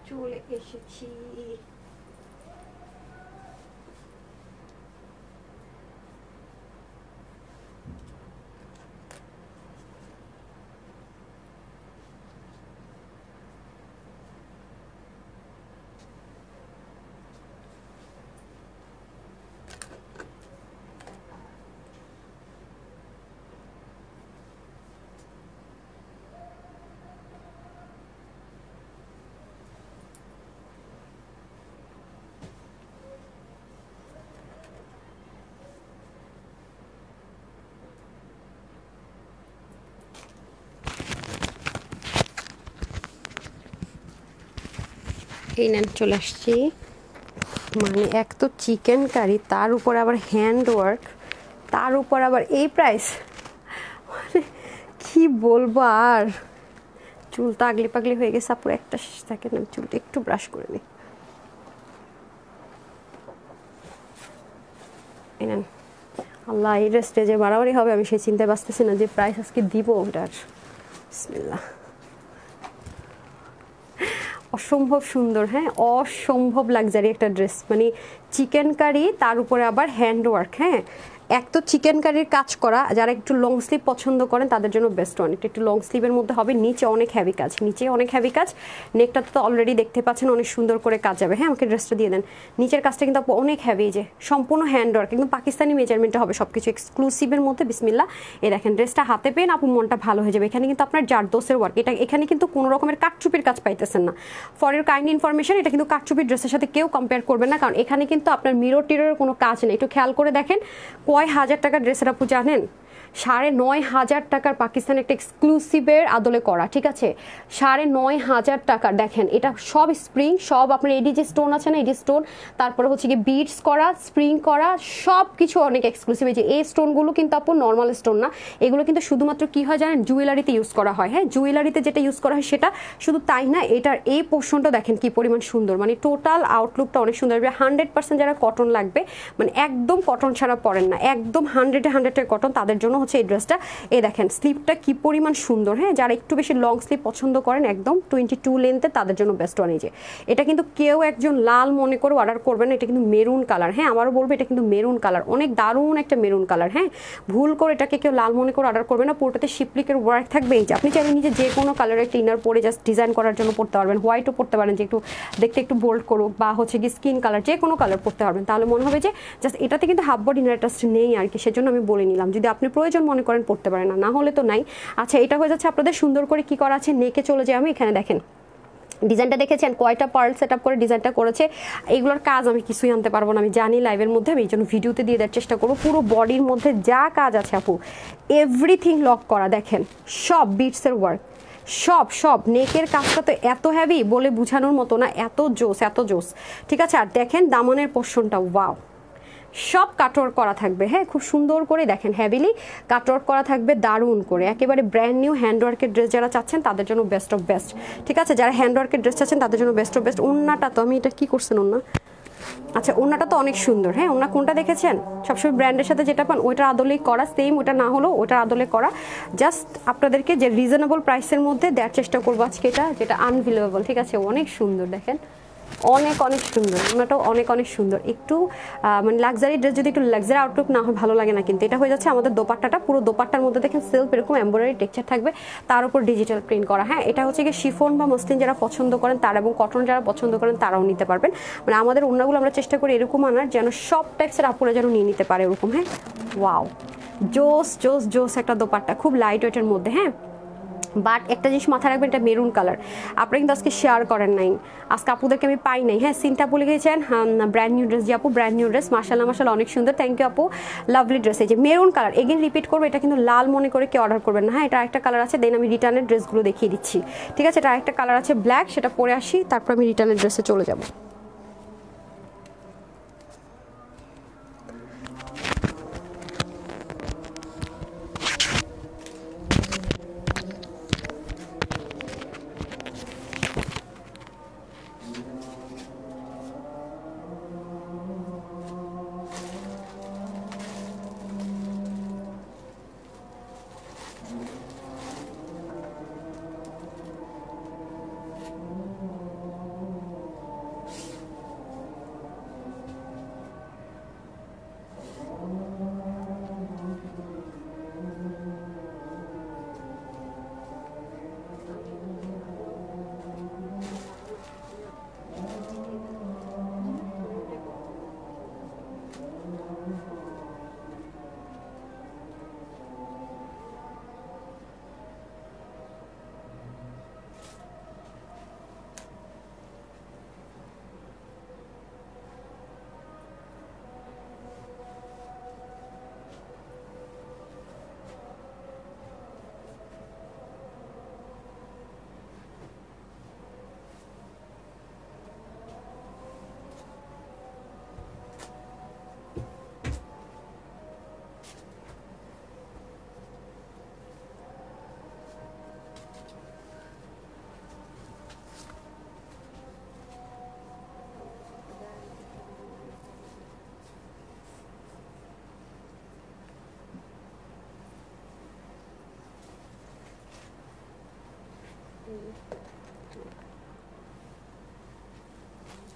চলে এসেছি। এই নেন চলে আসছি। মানে এক তো চিকেন কারি, তার উপর আবার হ্যান্ড ওয়ার্ক, তার উপর আবার এই প্রাইস, কি বলবো আর, চুলটা আগলি পাগলি হয়ে গেছে আপুর। একটা সেকেন্ড আমি চুলটা একটু ব্রাশ করে নিই। আল্লাহ, এই ড্রেসটা যে বাড়াবাড়ি হবে আমি সেই চিন্তায় বাঁচতেছি না যে প্রাইস আজকে দিব ওটার। বিসমিল্লাহ। অসম্ভব সুন্দর, হ্যাঁ অসম্ভব লাক্সারি একটা ড্রেস, মানে চিকেন কারি তার উপরে আবার হ্যান্ডওয়ার্ক। হ্যাঁ, এক তো চিকেন কারির কাজ করা, যারা একটু লং স্লিভ পছন্দ করেন তাদের জন্য বেস্ট ওয়ান। এটা একটু লং স্লিভের মধ্যে হবে, নিচে অনেক হ্যাভি কাজ, নিচে অনেক হ্যাভি কাজ। নেকটা তো অলরেডি দেখতে পাচ্ছেন অনেক সুন্দর করে কাজ যাবে। হ্যাঁ, আমাকে ড্রেসটা দিয়ে দেন। নিচের কাজটা কিন্তু অনেক হ্যাভি, যে সম্পূর্ণ হ্যান্ডওয়ার্ক, কিন্তু পাকিস্তানি মেজারমেন্টে হবে সব কিছু এক্সক্লুসিভের মধ্যে। বিসমিল্লাহ। এই দেখেন ড্রেসটা হাতে পেন আপু, মনটা ভালো হয়ে যাবে। এখানে কিন্তু আপনার জারদোসের ওয়ার্ক, এটা এখানে কিন্তু কোনো রকমের কাটচুপির কাজ পাইতেছেন না। ফর ইউর কাইন্ড ইনফরমেশন, এটা কিন্তু কাটচুপির ড্রেসের সাথে কেউ কম্পেয়ার করবেন না, কারণ এখানে কিন্তু আপনার মিরর টিররের কোনো কাজ নেই। একটু খেয়াল করে দেখেন কয় হাজার টাকার ড্রেসের আপু জানেন? 9,500 টাকার পাকিস্তান একটা এক্সক্লুসিভের আদলে করা, ঠিক আছে? 9,500 টাকার। দেখেন এটা সব স্প্রিং, সব আপনার এডি যে স্টোন আছে না, এডি স্টোন, তারপরে হচ্ছে কি বিডস করা, স্প্রিং করা, সব কিছু অনেক এক্সক্লুসিভ। এই যে এই স্টোনগুলো কিন্তু আপু নর্মাল স্টোন না, এগুলো কিন্তু শুধুমাত্র কি হয় জানেন, জুয়েলারিতে ইউজ করা হয়। হ্যাঁ, জুয়েলারিতে যেটা ইউজ করা হয় সেটা। শুধু তাই না, এটার এই পোর্শনটা দেখেন কি পরিমাণ সুন্দর, মানে টোটাল আউটলুকটা অনেক সুন্দর। 100% যারা কটন লাগবে, মানে একদম কটন ছাড়া পরেন না, একদম 100 কটন, তাদের জন্য হচ্ছে এই ড্রেসটা। এই দেখেন স্লিভটা কি পরিমাণ সুন্দর। হ্যাঁ, যারা একটু বেশি লং স্লিভ পছন্দ করেন একদম 22 লেন্থে, তাদের জন্য বেস্ট ওয়ান। এই যে এটা কিন্তু কেউ একজন লাল মনে করে অর্ডার করবেন না, এটা কিন্তু মেরুন কালার। হ্যাঁ, আমারও বলবো এটা কিন্তু মেরুন কালার, অনেক দারুণ একটা মেরুন কালার। হ্যাঁ, ভুল করে এটাকে কেউ লাল মনে করে অর্ডার করবে না, পুরোটাতে শিপলিকের ওয়ার্ক থাকবে। এই যে আপনি চাইলে নিজে যে কোনো কালারের একটা ইনার পরে জাস্ট ডিজাইন করার জন্য পড়তে পারবেন, হোয়াইটও পড়তে পারেন, যে একটু দেখতে একটু বোল্ড করুক, বা হচ্ছে কি স্কিন কালার, যে কোনো কালার পড়তে পারবেন, তাহলে মনে হবে যে জাস্ট এটাতে কিন্তু হাফ বডি ইনার টাচ নেই আর কি। সেজন্য আমি বলে নিলাম, যদি আপনি প্রয়োজন মনে করেন পড়তে পারেন, না হলে তো নাই। আচ্ছা, এটা হয়ে যাচ্ছে আপনাদের সুন্দর করে কি করা আছে, নেকে চলে যায়। আমি এখানে দেখেন ডিজাইনটা দেখেছেন, কয়টা পার্ল সেট আপ করে ডিজাইনটা করেছে। এইগুলোর কাজ আমি কিছুই আনতে পারবো না, আমি জানি লাইভের মধ্যে, আমি এই জন্য ভিডিওতে দিয়ে দেওয়ার চেষ্টা করবো। পুরো বডির মধ্যে যা কাজ আছে আপু, এভরিথিং লক করা। দেখেন সব বিটসের ওয়ার্ক, সব নেকের কাজটা তো এত হ্যাভি বলে বোঝানোর মতো না, এত জোস, এত জোস, ঠিক আছে? আর দেখেন দামনের পোর্শনটা, ওয়াও, সব কাটওয়ার্ক করা থাকবে। হ্যাঁ, খুব সুন্দর করে দেখেন হ্যাভিলি কাটওয়ার্ক করা থাকবে, দারুণ করে, একেবারে ব্র্যান্ড নিউ হ্যান্ডওয়ার্কের ড্রেস যারা চাচ্ছেন তাদের জন্য বেস্ট অফ বেস্ট, ঠিক আছে? যারা হ্যান্ডওয়ার্কের ড্রেস চাচ্ছেন তাদের জন্য বেস্ট অফ বেস্ট। ওন্নাটা তো আমি এটা কি করছেন ওন্না, আচ্ছা ওন্নাটা তো অনেক সুন্দর। হ্যাঁ, ওন্না কোনটা দেখেছেন, সবসময় ব্র্যান্ডের সাথে যেটা পান ওইটার আদলেই করা, সেম ওটা না হলেও ওটার আদলে করা। জাস্ট আপনাদেরকে যে রিজনেবল প্রাইসের মধ্যে দেওয়ার চেষ্টা করবো আজকে, এটা যেটা আনবিলিভেবল, ঠিক আছে? অনেক সুন্দর, দেখেন অনেক সুন্দর, ওনাটাও অনেক সুন্দর। একটু মানে লাক্সারি ড্রেস যদি একটু লাক্সারি আউটলুক না হয় ভালো লাগে না, কিন্তু এটা হয়ে যাচ্ছে আমাদের দোপাট্টাটা। পুরো দোপাট্টার মধ্যে দেখেন সেলফ এরকম এমব্রয়ডারি টেক্সচার থাকবে, তার উপর ডিজিটাল প্রিন্ট করা। হ্যাঁ, এটা হচ্ছে কি শিফন বা মসলিন যারা পছন্দ করেন তারা, এবং কটন যারা পছন্দ করেন তারাও নিতে পারবেন। মানে আমাদের ওড়নাগুলো আমরা চেষ্টা করি এরকম আনার যেন সব টাইপসের আপুরা যেন নিয়ে নিতে পারে এরকম। হ্যাঁ, ওয়াও, জোস একটা দোপাট্টা, খুব লাইট ওয়েটের মধ্যে। হ্যাঁ, বাট একটা জিনিস মাথায় রাখবেন, এটা মেরুন কালার। আপনারা কিন্তু আজকে শেয়ার করেন নাই, আজকে আপুদেরকে আমি পাই নাই। হ্যাঁ, সিনটা বলে গেছেন, ব্র্যান্ড নিউ ড্রেস, যে আপু ব্র্যান্ড নিউ ড্রেস, মাশাআল্লাহ অনেক সুন্দর, থ্যাংক ইউ আপু, লাভলি ড্রেস। এই যে মেরুন কালার, এগেন রিপিট করবো, এটা কিন্তু লাল মনে করে কেউ অর্ডার করবেন না। হ্যাঁ, এটা আরেকটা কালার আছে, দেন আমি রিটার্নের ড্রেসগুলো দেখিয়ে দিচ্ছি, ঠিক আছে? এটা আরেকটা কালার আছে ব্ল্যাক, সেটা পরে আসি, তারপর আমি রিটার্নের ড্রেসে চলে যাবো।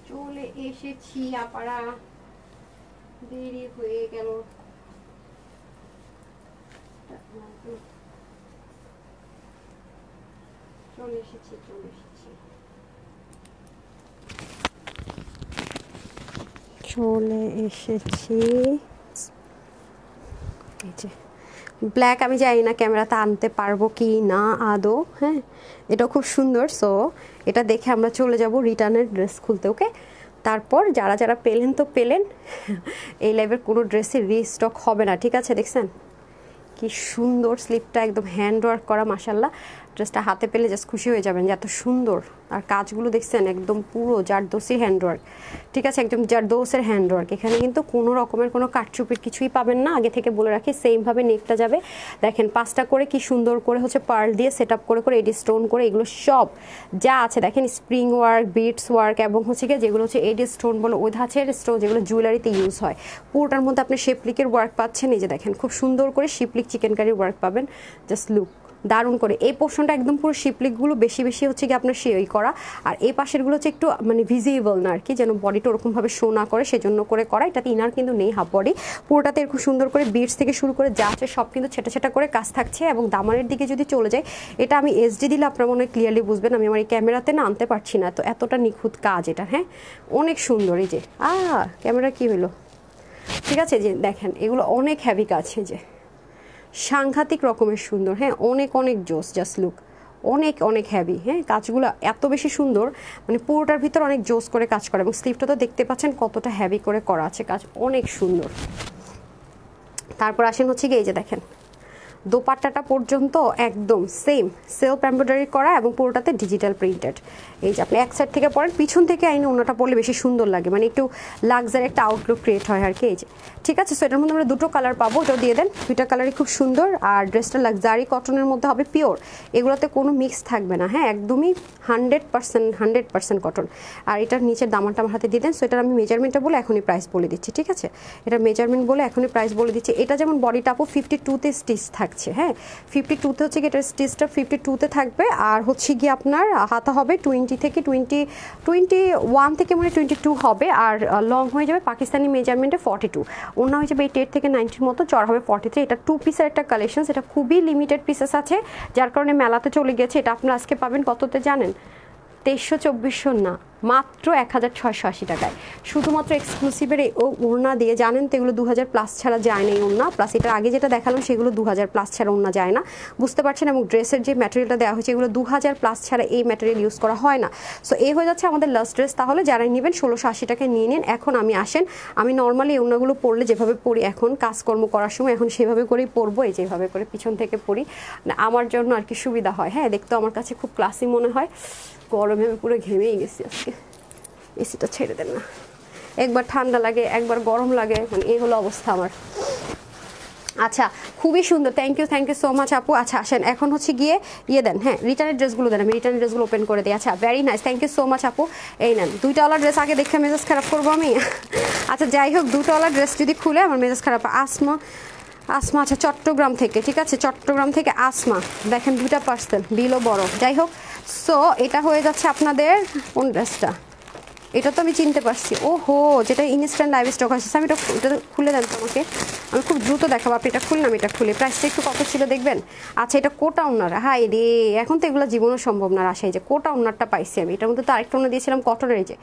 চলে এসেছি আপারা, দেরি হয়ে গেল। চলে এসেছি এই যে ব্ল্যাক, আমি জানি না ক্যামেরাতে আনতে পারবো কি না আদৌ। হ্যাঁ, এটা খুব সুন্দর। সো এটা দেখে আমরা চলে যাব রিটার্নের ড্রেস খুলতে। ওকে, তারপর যারা যারা পেলেন তো পেলেন, এই লাইভের কোনো ড্রেসের রিস্টক হবে না, ঠিক আছে? দেখছেন কি সুন্দর স্লিপটা, একদম হ্যান্ড ওয়ার্ক করা, মাশাল্লাহ। ড্রেসটা হাতে পেলে জাস্ট খুশি হয়ে যাবেন যে এত সুন্দর। আর কাজগুলো দেখছেন একদম পুরো জারদোসির হ্যান্ডওয়ার্ক, ঠিক আছে? একদম জারদোসের হ্যান্ডওয়ার্ক। এখানে কিন্তু কোনো রকমের কোনো কাটচুপির কিছুই পাবেন না, আগে থেকে বলে রাখি। সেমভাবে নেকটা যাবে, দেখেন 5টা করে কি সুন্দর করে হচ্ছে পার্ল দিয়ে সেট আপ করে করে এডি স্টোন করে, এগুলো সব যা আছে দেখেন স্প্রিং ওয়ার্ক, বিটস ওয়ার্ক এবং হচ্ছে গিয়ে যেগুলো হচ্ছে এডি স্টোন বলে ওই ধাঁচের স্টোন যেগুলো জুয়েলারিতে ইউজ হয়, পুরোটার মধ্যে আপনি শিপলিকের ওয়ার্ক পাচ্ছেন। এই যে দেখেন খুব সুন্দর করে শিপলিক চিকেনকারির ওয়ার্ক পাবেন। জাস্ট লুক দারুণ করে। এই পোর্শনটা একদম পুরো শিপলিকগুলো বেশি বেশি হচ্ছে কি আপনার সেই করা, আর এই পাশেরগুলো হচ্ছে একটু মানে ভিজিবল না আর কি, যেন বডিটা ওরকমভাবে শো না করে সেজন্য করে করা। এটাতে ইনার কিন্তু নেই, হাফ বডি। পুরোটাতে এরকম সুন্দর করে বিটস থেকে শুরু করে যা আছে সব কিন্তু ছেটা ছেটা করে কাজ থাকছে। এবং দামানের দিকে যদি চলে যায়, এটা আমি এসডি দিলে আপনারা মনে হয় ক্লিয়ারলি বুঝবেন, আমি আমার এই ক্যামেরাতে না আনতে পারছি না, তো এতটা নিখুঁত কাজ এটা। হ্যাঁ, অনেক সুন্দর। এই যে ক্যামেরা কি হলো, ঠিক আছে? যে দেখেন এগুলো অনেক হ্যাভি কাজ, এই যে সাংঘাতিক রকমের সুন্দর। হ্যাঁ, অনেক অনেক জোস, জাস্ট লুক অনেক অনেক হ্যাভি। হ্যাঁ, কাজগুলো এত বেশি সুন্দর, মানে পুরোটার ভিতর অনেক জোস করে কাজ করে। এবং স্লিভটা তো দেখতে পাচ্ছেন কতটা হ্যাভি করে করা আছে, কাজ অনেক সুন্দর। তারপর আসেন হচ্ছে কি, এই যে দেখেন দোপাট্টাটা পর্যন্ত একদম সেম সেলফ এমব্রয়ডারি করা এবং পুরোটাতে ডিজিটাল প্রিন্টেড। এই যে আপনি এক সাইড থেকে পরেন, পিছন থেকে আইনে ওনাটা পরলে বেশি সুন্দর লাগে, মানে একটু লাক্সারি একটা আউটলুক ক্রিয়েট হয় আর কি। এই যে ঠিক আছে। সো এটার মধ্যে আমরা দুটো কালার পাবো, ওটাও দিয়ে দেন। দুইটা কালারই খুব সুন্দর। আর ড্রেসটা লাক্সারি কটনের মধ্যে হবে, পিওর, এগুলোতে কোনো মিক্স থাকবে না। হ্যাঁ, একদমই 100% কটন। আর এটার নিচের দামানটা আমার হাতে দিয়ে দেন। সো এটার আমি মেজারমেন্টটা বলে এখনই প্রাইস বলে দিচ্ছি, ঠিক আছে? এটার মেজারমেন্ট বলে এখনই প্রাইস বলে দিচ্ছি। এটা যেমন বডিটা আপু 52তে স্টিচ থাকছে। হ্যাঁ, 52তে হচ্ছে কি এটার স্টিচটা 52তে থাকবে। আর হচ্ছে গিয়ে আপনার হাতা হবে 20 থেকে 21 থেকে মানে 22 হবে। আর লং হয়ে যাবে পাকিস্তানি মেজারমেন্টে 42। অন্য হয়ে যাবে 88 থেকে 90 মতো, চড়া হবে 43। এটা 2 পিসের একটা কালেকশন, এটা খুবই লিমিটেড পিসেস আছে, যার কারণে মেলাতে চলে গেছে। এটা আপনারা আজকে পাবেন কততে জানেন? 2300-2400 না, মাত্র 1680 টাকায়। শুধুমাত্র এক্সক্লুসিভের ওড়না দিয়ে, জানেন তো এগুলো 2000 প্লাস ছাড়া যায় না এই ওড়না। প্লাস এটার আগে যেটা দেখালাম সেগুলো 2000 প্লাস ছাড়া ওড়না যায় না, বুঝতে পারছেন? এবং ড্রেসের যে ম্যাটেরিয়ালটা দেওয়া হয়েছে এগুলো 2000 প্লাস ছাড়া এই ম্যাটেরিয়াল ইউজ করা হয় না। সো এই হয়ে যাচ্ছে আমাদের লাস্ট ড্রেস। তাহলে যারাই নেবেন 1680 টাকায় নিয়ে নিন। এখন আমি আসেন, আমি নর্মালি এই ওড়নাগুলো পরলে যেভাবে পরি এখন কাজকর্ম করার সময়, এখন সেভাবে করেই পরবো। এই যেভাবে করে পিছন থেকে পরি, আমার জন্য আর কি সুবিধা হয়। হ্যাঁ, দেখতে আমার কাছে খুব ক্লাসি মনে হয়। গরমে আমি পুরো ঘেমেই গেছি আজকে, এসিটা ছেড়ে দেন না। একবার ঠান্ডা লাগে, একবার গরম লাগে, মানে এই হলো অবস্থা আমার। আচ্ছা, খুবই সুন্দর, থ্যাংক ইউ সো মাচ আপু। আচ্ছা আসেন, এখন হচ্ছে গিয়ে ইয়ে দেন। হ্যাঁ, রিটার্নের ড্রেসগুলো দেন, আমি রিটার্নের ড্রেসগুলো ওপেন করে দিই। আচ্ছা, very nice, thank you so much আপু। এই নেন, 2টা ড্রেস। আগে দেখে মেজাজ খারাপ করবো আমি? আচ্ছা যাই হোক, 2টা ড্রেস যদি খুলে আমার মেজাজ খারাপ। আসমা, আচ্ছা চট্টগ্রাম থেকে, ঠিক আছে? চট্টগ্রাম থেকে আসমা, দেখেন 2টা পার্সেল, বিলও বড়। যাই হোক, সো এটা হয়ে যাচ্ছে আপনাদের কোন ড্রেসটা, এটা তো আমি চিনতে পারছি। ওহো, যেটা ইনস্ট্যান্ট লাইভ স্টক আছে। আমি এটা খুলে দেন তো আমাকে, আমি খুব দ্রুত দেখাবো। আপনি এটা খুললাম, এটা খুলে প্রাইসটা একটু কত ছিল দেখবেন। আচ্ছা, এটা কোটা ওনার। হাই রে, এখন তো এগুলো জীবনও সম্ভব না। আশা, এই যে কোটা ওনারটা পাইছি আমি। এটার মধ্যে তো আরেকটা ওনার দিয়েছিলাম কটনের, এই যে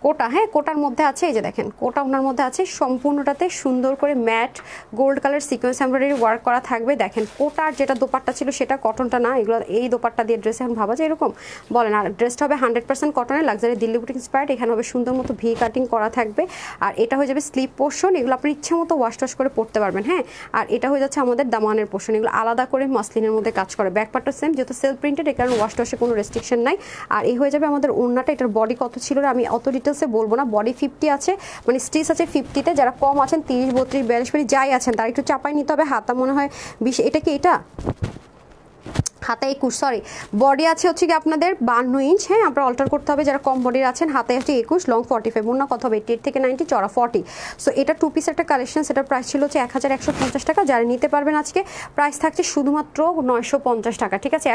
কোটা। হ্যাঁ, কোটার মধ্যে আছে, এই যে দেখেন কোটা ওনার মধ্যে আছে। সম্পূর্ণটাতে সুন্দর করে mat gold colour sequence embroidery work করা থাকবে। দেখেন কোটার যেটা দোপাট্টা ছিল সেটা কটনটা না, এগুলো এই দোপাট্টা দিয়ে ড্রেস এখন ভাবা যায় এরকম বলেন। আর ড্রেসটা হবে 100% কটনের, লাক্সারি দিল্লি বুটিক ইন্সপায়ার্ড। এখানে হবে সুন্দর মতো ভি কাটিং করা থাকবে। আর এটা হয়ে যাবে স্লিপ পোর্শন, এগুলো আপনি ইচ্ছে মতো ওয়াশ টশ করে পরতে পারবেন। হ্যাঁ, আর এটা হয়ে যাচ্ছে আমাদের দামানের পোর্শন, এগুলো আলাদা করে মাসলিনের মধ্যে কাজ করে। ব্যাক পার্টটা সেম, যেহেতু সেলফ প্রিন্টেড, এই কারণে ওয়াশ টশে কোনো রেস্ট্রিকশন নাই। আর এই হয়ে যাবে আমাদের ওড়নাটা। এটার বডি কত ছিল আমি অত ডিটেলসে বলবো না, বডি 50 আছে, মানে স্টিচ আছে 50-তে। যারা কম আছেন 30, 32, 42 যাই আছেন তারা একটু চাপাই নিতে হবে। হাতা মনে হয় 20। এটা কি এটা হাতে 21, সরি বডি আছে হচ্ছে কি আপনাদের 52 ইঞ্চ, হ্যাঁ আপনার অল্টার করতে হবে যারা কম বডির আছেন। হাতে হচ্ছে 21, লং 45, অন্য কত হবে 88 থেকে 90, চড়া 40। সো এটা 2 পিস একটা কালেকশন, সেটার প্রাইস ছিল হচ্ছে 1150 টাকা। যারা নিতে পারবেন আজকে প্রাইস থাকছে শুধুমাত্র 950 টাকা, ঠিক আছে।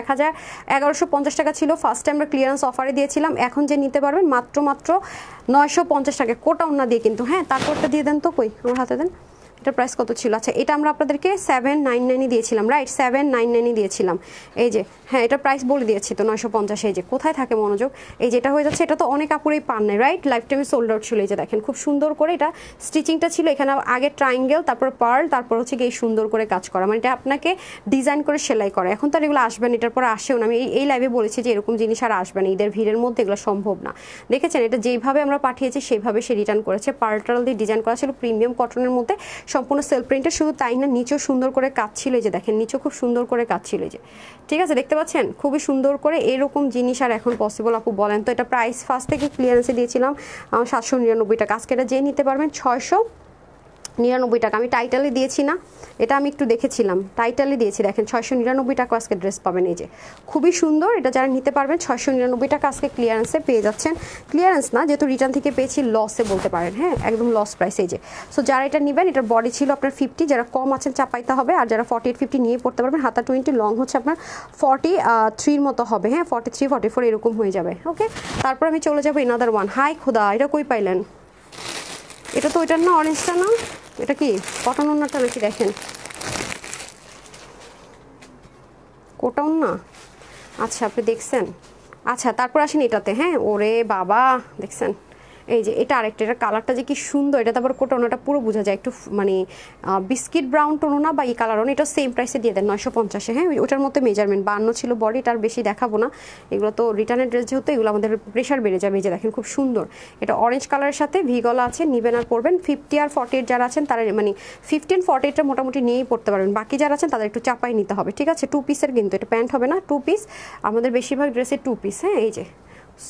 1150 টাকা ছিল ফার্স্ট টাইম আমরা ক্লিয়ারেন্স অফারে দিয়েছিলাম, এখন যে নিতে পারবেন মাত্র 950 টাকা, কোটা ওন্না দিয়ে কিন্তু, হ্যাঁ। তারপরটা দিয়ে দেন তো, কই আমার হাতে দেন। এটার প্রাইস কত ছিল? আচ্ছা এটা আমরা আপনাদেরকে 799 দিয়েছিলাম, রাইট? 799 দিয়েছিলাম। এই যে হ্যাঁ এটা প্রাইস বলে দিয়েছি তো 950। এই যে কোথায় থাকে মনোযোগ, এই যেটা হয়ে যাচ্ছে, এটা তো অনেক আপুরেই পান নাই, রাইট? লাইফ টাইমে সোল্ড আউট ছিল। এই যে দেখেন খুব সুন্দর করে এটা স্টিচিংটা ছিল, এখানে আগে ট্রায়াঙ্গেল, তারপর পার্ল, তারপর হচ্ছে এই সুন্দর করে কাজ করা, মানে এটা আপনাকে ডিজাইন করে সেলাই করা। এখন তো আর এগুলো আসবেন, এটার পরে আসেও না। আমি এই লাইভে বলেছি যে এরকম জিনিস আর আসবে না, ঈদের ভিড়ের মধ্যে এগুলো সম্ভব না। দেখেছেন এটা যেইভাবে আমরা পাঠিয়েছি সেইভাবে সে রিটার্ন করেছে। পার্ল দিয়ে ডিজাইন করা ছিল, প্রিমিয়াম কটনের মধ্যে, সম্পূর্ণ সেলফ প্রিন্টের। শুধু তাই না, নিচেও সুন্দর করে কাজ ছিল, এই যে দেখেন নিচেও খুব সুন্দর করে কাজ ছিল, এই যে ঠিক আছে দেখতে পাচ্ছেন খুবই সুন্দর করে। এরকম জিনিস আর এখন পসিবল আপু বলেন তো? এটা প্রাইস ফার্স্ট থেকে ক্লিয়ারেন্সে দিয়েছিলাম 799 টাকা, আজকে এটা যে নিতে পারবেন 699 টাকা। আমি টাইটালে দিয়েছি না, এটা আমি একটু দেখেছিলাম, টাইটালে দিয়েছি, দেখেন 699 টাকা আজকে ড্রেস পাবেন। এই যে খুবই সুন্দর, এটা যারা নিতে পারবেন 699 টাকা আজকে ক্লিয়ারেন্সে পেয়ে যাচ্ছেন। ক্লিয়ারেন্স না, যেহেতু রিটার্ন থেকে পেয়েছি, লসে বলতে পারেন, হ্যাঁ একদম লস প্রাইস। এই যে সো যারা এটা নেবেন, এটার বডি ছিল আপনার 50, যারা কম আছেন চাপাইতে হবে, আর যারা 48-50 নিয়ে পড়তে পারবেন। হাতা 20, লং হচ্ছে আপনার 43 মতো হবে, হ্যাঁ 43-44 এরকম হয়ে যাবে, ওকে। তারপর আমি চলে যাবো এনাদার ওয়ান। হাই খোদা, এটা কই পাইলেন? এটা তো ওইটার না, অরেঞ্জটা না, এটা কি কটন ওন্নাটা নাকি? দেখেন কোটা ওন্না, আচ্ছা আপনি দেখছেন। আচ্ছা তারপর আসেন এটাতে, হ্যাঁ ওরে বাবা দেখছেন, এই যে এটা আরেকটা, এটা কালারটা যে কি সুন্দর, এটা তারপর কোটা ওন্নাটা পুরো বোঝা যায়, একটু মানে বিস্কিট ব্রাউন টোনো না বা এই কালার, এটা সেম প্রাইসে দিয়ে দেন 950-এ, হ্যাঁ ওটার মধ্যে মেজারমেন্ট 52 ছিল বডি, এটার বেশি দেখাবো না, এগুলো তো রিটার্নের ড্রেস যেহেতু এগুলো আমাদের প্রেশার বেড়ে যাবে। এই যে দেখেন খুব সুন্দর, এটা অরেঞ্জ কালারের সাথে ভিগলা আছে, নিবেন আর পরবেন। 50 আর 48 যারা আছেন তারা মানে 15-48টা মোটামুটি নিয়েই পড়তে পারবেন, বাকি যারা আছেন তাদের একটু চাপাই নিতে হবে, ঠিক আছে। 2 পিসের কিন্তু এটা প্যান্ট হবে না, 2 পিস, আমাদের বেশিরভাগ ড্রেসে 2 পিস, হ্যাঁ এই যে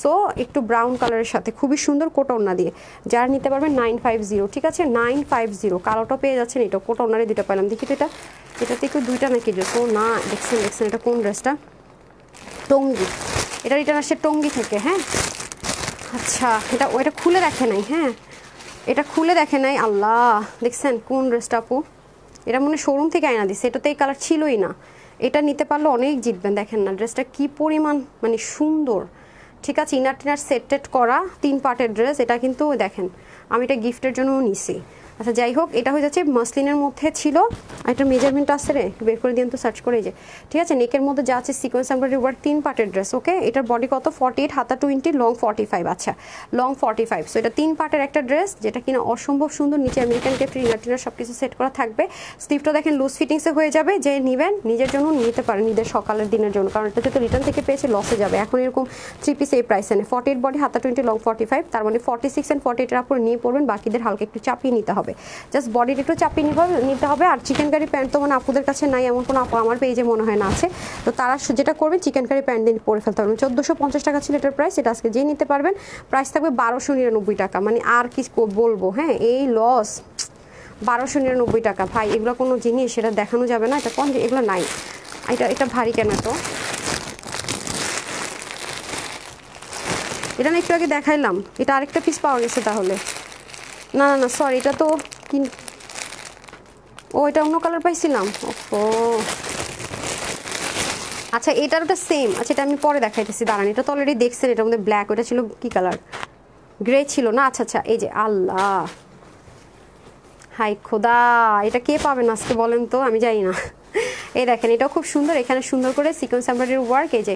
সো একটু ব্রাউন কালারের সাথে খুবই সুন্দর কোটা ওন্না দিয়ে, যারা নিতে পারবেন 950, ঠিক আছে 950। কালোটা পেয়ে যাচ্ছেন, এটা কোটা ওন্নারে দুটো পেলাম, দেখি তো এটাতে একটু দুইটা নাকি ড্রেস, ও না দেখছেন এটা কোন ড্রেসটা? টঙ্গি, এটা রিটার্ন আসছে টঙ্গি থেকে, হ্যাঁ আচ্ছা ওইটা খুলে দেখে নাই, হ্যাঁ এটা খুলে দেখে নাই, আল্লাহ দেখছেন কোন ড্রেসটা আপু? এটা মনে শোরুম থেকে আয়না দিচ্ছে, এটা তো এই কালার ছিলই না, এটা নিতে পারলে অনেক জিতবেন। দেখেন না ড্রেসটা কি পরিমাণ মানে সুন্দর, ঠিক আছে। ইনার টিনার সেট করা 3 পার্টের ড্রেস, এটা কিন্তু দেখেন আমি এটা গিফটের জন্য নিছি। আচ্ছা যাই হোক, এটা হয়ে যাচ্ছে মাসলিনের মধ্যে ছিল, আর এটা মেজারমেন্ট আছে রে, বের করে দিন তো সার্চ করে, যে ঠিক আছে নেকের মধ্যে যা আছে সিকোয়েন্স এমব্রয়ডারি ওয়ার্ক 3 পার্টের ড্রেস, ওকে। এটার বডি কত 48, হাতা 20, লং 45, আচ্ছা লং 45। সো এটা 3 পার্টের একটা ড্রেস, যেটা কিনা অসম্ভব সুন্দর, নিচে আমেরিকান কেপ ইনার টিনার সব কিছু সেট করা থাকবে। স্লিভটা দেখেন লুজ ফিটিংসে হয়ে যাবে, যে নেবেন নিজের জন্য নিতে পারেন, ঈদের সকালের দিনের জন্য, কারণ এটা যেহেতু রিটার্ন থেকে পেয়েছে লসে যাবে। এখন এরকম 3 পিস এই প্রাইসে নেই, 48 বডি, হাতা 20, লং 45, তার মানে 46 and 48 এর উপর নিয়ে পড়বেন, বাকিদের হালকা একটু চাপিয়ে নিতে হবে, জাস্ট বডির একটু চাপিয়ে নিতে হবে। আর চিকেন কারি প্যান্ট তো মানে আপুদের কাছে নাই, এমন কোনো আপু আমার পেজে মনে হয় না আছে, তো তারা যেটা করবেন চিকেন কারি প্যান্ট দিয়ে পরে ফেলতে পারবেন। 1450 টাকা ছিল এটার প্রাইস, এটা আজকে যে নিতে পারবেন প্রাইস থাকবে 1299 টাকা, মানে আর কি বলবো, হ্যাঁ এই লস 1299 টাকা ভাই, এগুলো কোনো জিনিস সেটা দেখানো যাবে না, এটা কোন এগুলো নাই, এটা ভারী কেন তো, এটা না একটু আগে দেখাইলাম, এটা আরেকটা পিস পাওয়া গেছে তাহলে, না সরি এটা তো কি, ও এটা অন্য কালার পাইছিলাম, ও আচ্ছা এটার ওটা সেম, আচ্ছা এটা আমি পরে দেখাইতেছি দাঁড়ান, এটা তো অলরেডি দেখছেন, এটার মধ্যে ব্ল্যাক, ওটা ছিল কি কালার, গ্রে ছিল না, আচ্ছা এই যে আল্লাহ হাই খোদা, এটা কে পাবেন আজকে বলেন তো, আমি জানি না। এই দেখেন এটাও খুব সুন্দর, এখানে সুন্দর করে সিকোয়েন্স এমব্রয়ডারি ওয়ার্ক, এই যে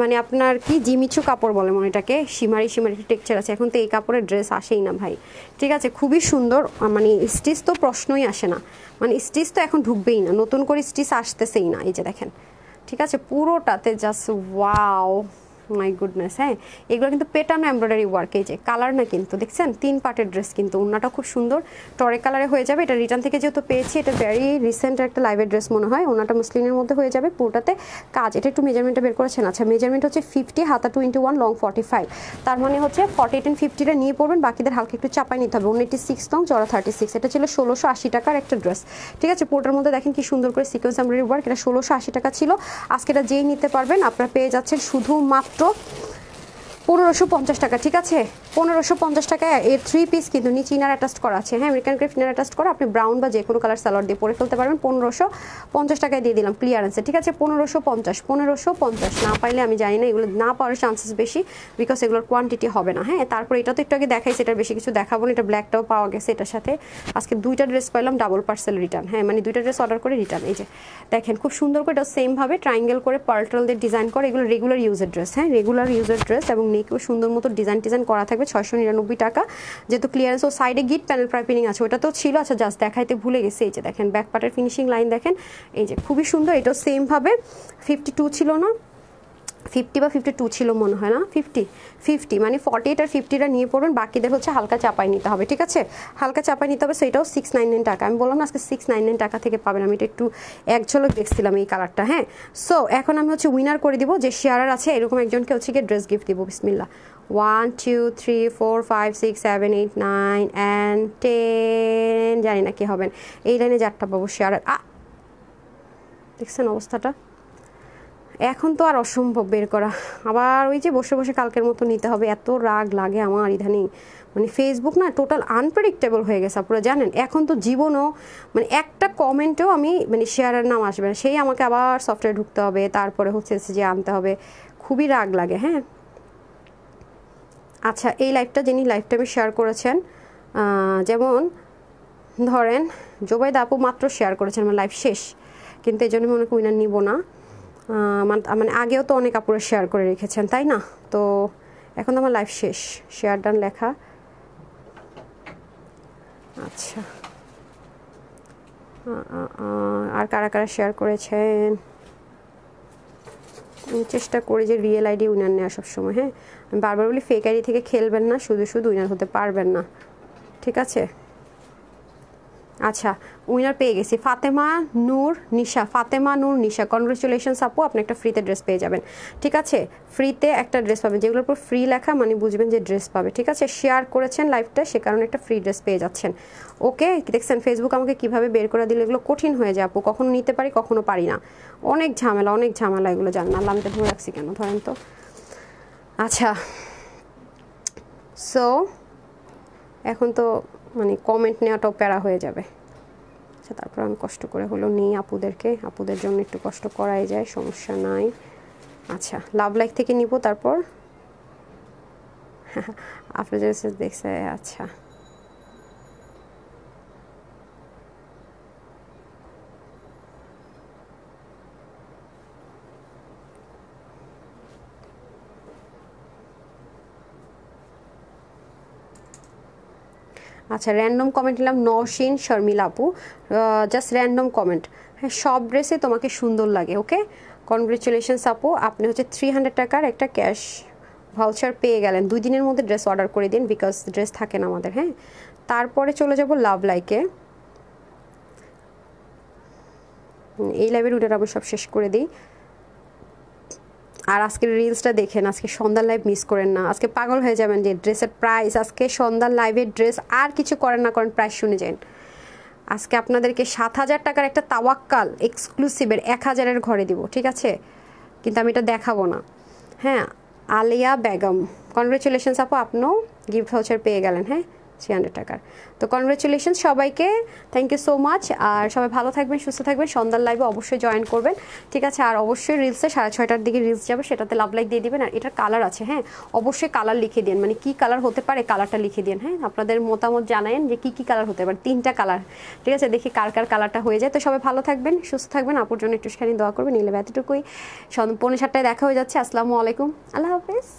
মানে আপনার কি জিমিচু কাপড় বলে মনে, এটাকে শিমারি টেক্সচার আছে, এখন তো এই কাপড়ের ড্রেস আসেই না ভাই, ঠিক আছে খুবই সুন্দর, মানে স্টিচ তো প্রশ্নই আসে না, মানে স্টিচ তো এখন ঢুকবেই না, নতুন করে স্টিচ আসতেছেই না, এই যে দেখেন ঠিক আছে পুরোটাতে জাস্ট ওয়াও মাই গুডনেস, হ্যাঁ এগুলো কিন্তু পেটানো এমব্রয়ডারি ওয়ার্ক, এই যে কালার না কিন্তু দেখছেন 3 পার্টের ড্রেস, কিন্তু ওন্নাটা খুব সুন্দর টরে কালারে হয়ে যাবে। এটা রিটার্ন থেকে যেহেতু পেয়েছি, এটা ভেরি রিসেন্ট একটা লাইভের ড্রেস মনে হয়। ওন্নাটা মুসলিনের মধ্যে হয়ে যাবে, পুরোটাতে কাজ। এটা একটু মেজারমেন্টটা বের করেছেন। আচ্ছা মেজারমেন্ট হচ্ছে 50, হাতা 21, লং 45, তার মানে হচ্ছে 48 and 50টা নিয়ে পড়বেন, বাকিদের হালকা একটু চাপাই নিতে হবে। 186 লং, চড়া 36। এটা ছিল 1680 টাকার একটা ড্রেস, ঠিক আছে। পুরোটার মধ্যে দেখেন কি সুন্দর করে সিকোয়েন্স এমব্রয়ডারি ওয়ার্ক, এটা 1680 টাকা ছিল। আজকে এটা যেই নিতে পারবেন আপনারা পেয়ে যাচ্ছেন শুধুমাত্র 1550 টাকা, ঠিক আছে। 1550 টাকায় এর 3 পিস কিন্তু নিচে ইনার অ্যাটাচ করা আছে, হ্যাঁ আমেরিকান ক্রেফট ইনার অ্যাটাচ করা। আপনি ব্রাউন বা যে কোনো কালার সালোয়ার দিয়ে পরে ফেলতে পারবেন। 1550 টাকায় দিয়ে দিলাম ক্লিয়ারেন্সে, ঠিক আছে। 1550 না পাইলে আমি জানি না, এগুলো না পাওয়ার চান্সেস বেশি, বিকজ এগুলোর কোয়ান্টিটি হবে না, হ্যাঁ। তারপর এটা তো একটু আগে দেখাইছে, এটা বেশি কিছু দেখাবো না। এটা ব্ল্যাকটাও পাওয়া গেছে এটার সাথে। আজকে 2টা ড্রেস পাইলাম ডাবল পার্সেল রিটার্ন, হ্যাঁ মানে 2টা ড্রেস অর্ডার করে রিটার্ন। এই যে দেখেন খুব সুন্দর করে এটা সেমভাবে ট্রায়াঙ্গেল করে পার্টল দিয়ে ডিজাইন করে। এগুলো রেগুলার ইউজের ড্রেস, হ্যাঁ রেগুলার ইউজের ড্রেস, এবং নেকেও সুন্দর মতো ডিজাইন করা থাকবে। 699 টাকা যেহেতু ক্লিয়ারেন্স। ও সাইডে গিট প্যানেল পাইপিং আছে, ওটা তো ছিল। আচ্ছা জাস্ট দেখাইতে ভুলে গেছি, এই যে দেখেন ব্যাক পার্টের ফিনিশিং লাইন দেখেন, এই যে খুবই সুন্দর। এটাও সেম ভাবে 52 ছিল না, 50 বা 52 ছিল মনে হয় না, 50 মানে 48 আর 50টা নিয়ে পড়বেন, বাকিদের হচ্ছে হালকা চাপাই নিতে হবে, ঠিক আছে। হালকা চাপাই নিতে হবে, সেটাও 699 টাকা। আমি বললাম না আজকে 699 টাকা থেকে পাবেন। আমি এটা একটু এক ঝলক দেখছিলাম এই কালারটা, হ্যাঁ। সো এখন আমি হচ্ছে উইনার করে দিব, যে শেয়ারার আছে এরকম একজনকে হচ্ছে গিয়ে ড্রেস গিফট দিব। বিসমিল্লাহ। 1 2 3 4 5 6 7 8 9 and 10, জানি না কি হবেন। এই লাইনে 4টা পাবো শেয়ারার। দেখছেন অবস্থাটা, এখন তো আর অসম্ভব বের করা। আবার ওই যে বসে বসে কালকের মতো নিতে হবে, এত রাগ লাগে আমার ইদানিং। মানে ফেসবুক না টোটাল আনপ্রেডিক্টেবল হয়ে গেছে আপনারা জানেন। এখন তো জীবনও মানে একটা কমেন্টেও আমি মানে শেয়ারের নাম আসবে না, সেই আমাকে আবার সফটওয়্যার ঢুকতে হবে, তারপরে হচ্ছে যে আনতে হবে, খুবই রাগ লাগে, হ্যাঁ। আচ্ছা এই লাইভটা যিনি লাইভটা আমি শেয়ার করেছেন, যেমন ধরেন জোবাইদা আপু মাত্র শেয়ার করেছেন, আমার লাইভ শেষ, কিন্তু এই জন্য মনে করি উইনার নিব না। মানে আগেও তো অনেক আপুরা শেয়ার করে রেখেছেন, তাই না? তো এখন তো আমার লাইভ শেষ, শেয়ার ডান লেখা। আচ্ছা আর কারা কারা শেয়ার করেছেন? আমি চেষ্টা করি যে রিয়েল আইডি উইনার নেওয়া সবসময়, হ্যাঁ। আমি বারবার বলি ফেক আইডি থেকে খেলবেন না, শুধু উইনার হতে পারবেন না, ঠিক আছে। আচ্ছা উইনার পেয়ে গেছি, ফাতেমা নূর নিশা। কনগ্রেচুলেশনস আপু, আপনি একটা ফ্রিতে ড্রেস পেয়ে যাবেন, ঠিক আছে। ফ্রিতে একটা ড্রেস পাবেন, যেগুলোর উপর ফ্রি লেখা মানে বুঝবেন যে ড্রেস পাবে, ঠিক আছে। শেয়ার করেছেন লাইভটা, সে কারণে একটা ফ্রি ড্রেস পেয়ে যাচ্ছেন। ওকে দেখছেন ফেসবুক আমাকে কিভাবে বের করে দিল, এগুলো কঠিন হয়ে যায় আপু, কখনো নিতে পারি কখনো পারি না, অনেক ঝামেলা এগুলো জানেন। আল্লাহ আমি তো ধরে রাখছি কেন, ধরেন তো। আচ্ছা সো এখন তো মানে কমেন্ট নেওয়াটাও প্যারা হয়ে যাবে। আচ্ছা তারপর আমি কষ্ট করে হলো নিই আপুদের জন্য একটু কষ্ট করাই যায়, সমস্যা নাই। আচ্ছা লাভ লাইক থেকে নিব, তারপর আপনার দেখছে। আচ্ছা আচ্ছা র্যান্ডম কমেন্ট নিলাম, নওশিন শর্মিলা আপু, জাস্ট র্যান্ডম কমেন্ট। হ্যাঁ সব ড্রেসে তোমাকে সুন্দর লাগে, ওকে কনগ্রেচুলেশনস আপু, আপনি হচ্ছে 300 টাকার একটা ক্যাশ ভাউচার পেয়ে গেলেন। 2 দিনের মধ্যে ড্রেস অর্ডার করে দিন, বিকজ ড্রেস থাকে না আমাদের, হ্যাঁ। তারপরে চলে যাব লাভ লাইকে। এই লাইভের উইনার আমি সব শেষ করে দিই। আর আজকের রিলসটা দেখেন, আজকে সন্ধ্যার লাইভ মিস করেন না, আজকে পাগল হয়ে যাবেন যে ড্রেসের প্রাইস। আজকে সন্ধ্যার লাইভের ড্রেস, আর কিছু করেন না করেন প্রাইস শুনে যান। আজকে আপনাদেরকে 7000 টাকার একটা তাওয়াক্কাল এক্সক্লুসিভের 1000-এর ঘরে দিব, ঠিক আছে, কিন্তু আমি এটা দেখাবো না, হ্যাঁ। আলিয়া বেগম, কনগ্রেচুলেশনস আপু, আপনিও গিফট ভাউচার পেয়ে গেলেন, হ্যাঁ 300 টাকার। তো কনগ্রেচুলেশন সবাইকে, থ্যাংক ইউ সো মাচ। আর সবাই ভালো থাকবেন, সুস্থ থাকবেন, সন্ধ্যার লাইভে অবশ্যই জয়েন করবেন, ঠিক আছে। আর অবশ্যই রিলসে 6:30টার দিকে রিলস যাবে, সেটাতে লাভ লাইক দিয়ে দিবেন। আর এটার কালার আছে, হ্যাঁ অবশ্যই কালার লিখে দিন, মানে কি কালার হতে পারে কালারটা লিখে দিন, হ্যাঁ। আপনাদের মতামত জানায়েন যে কি কালার হতে পারে, 3টা কালার, ঠিক আছে। দেখি কার কালারটা হয়ে যায়। তো সবাই ভালো থাকবেন, সুস্থ থাকবেন, আপুর জন্য একটুখানি দোয়া করবেন, নিলে এতটুকুই। 6:45 দেখা হয়ে যাচ্ছে। আসসালামু আলাইকুম, আল্লাহ হাফেজ।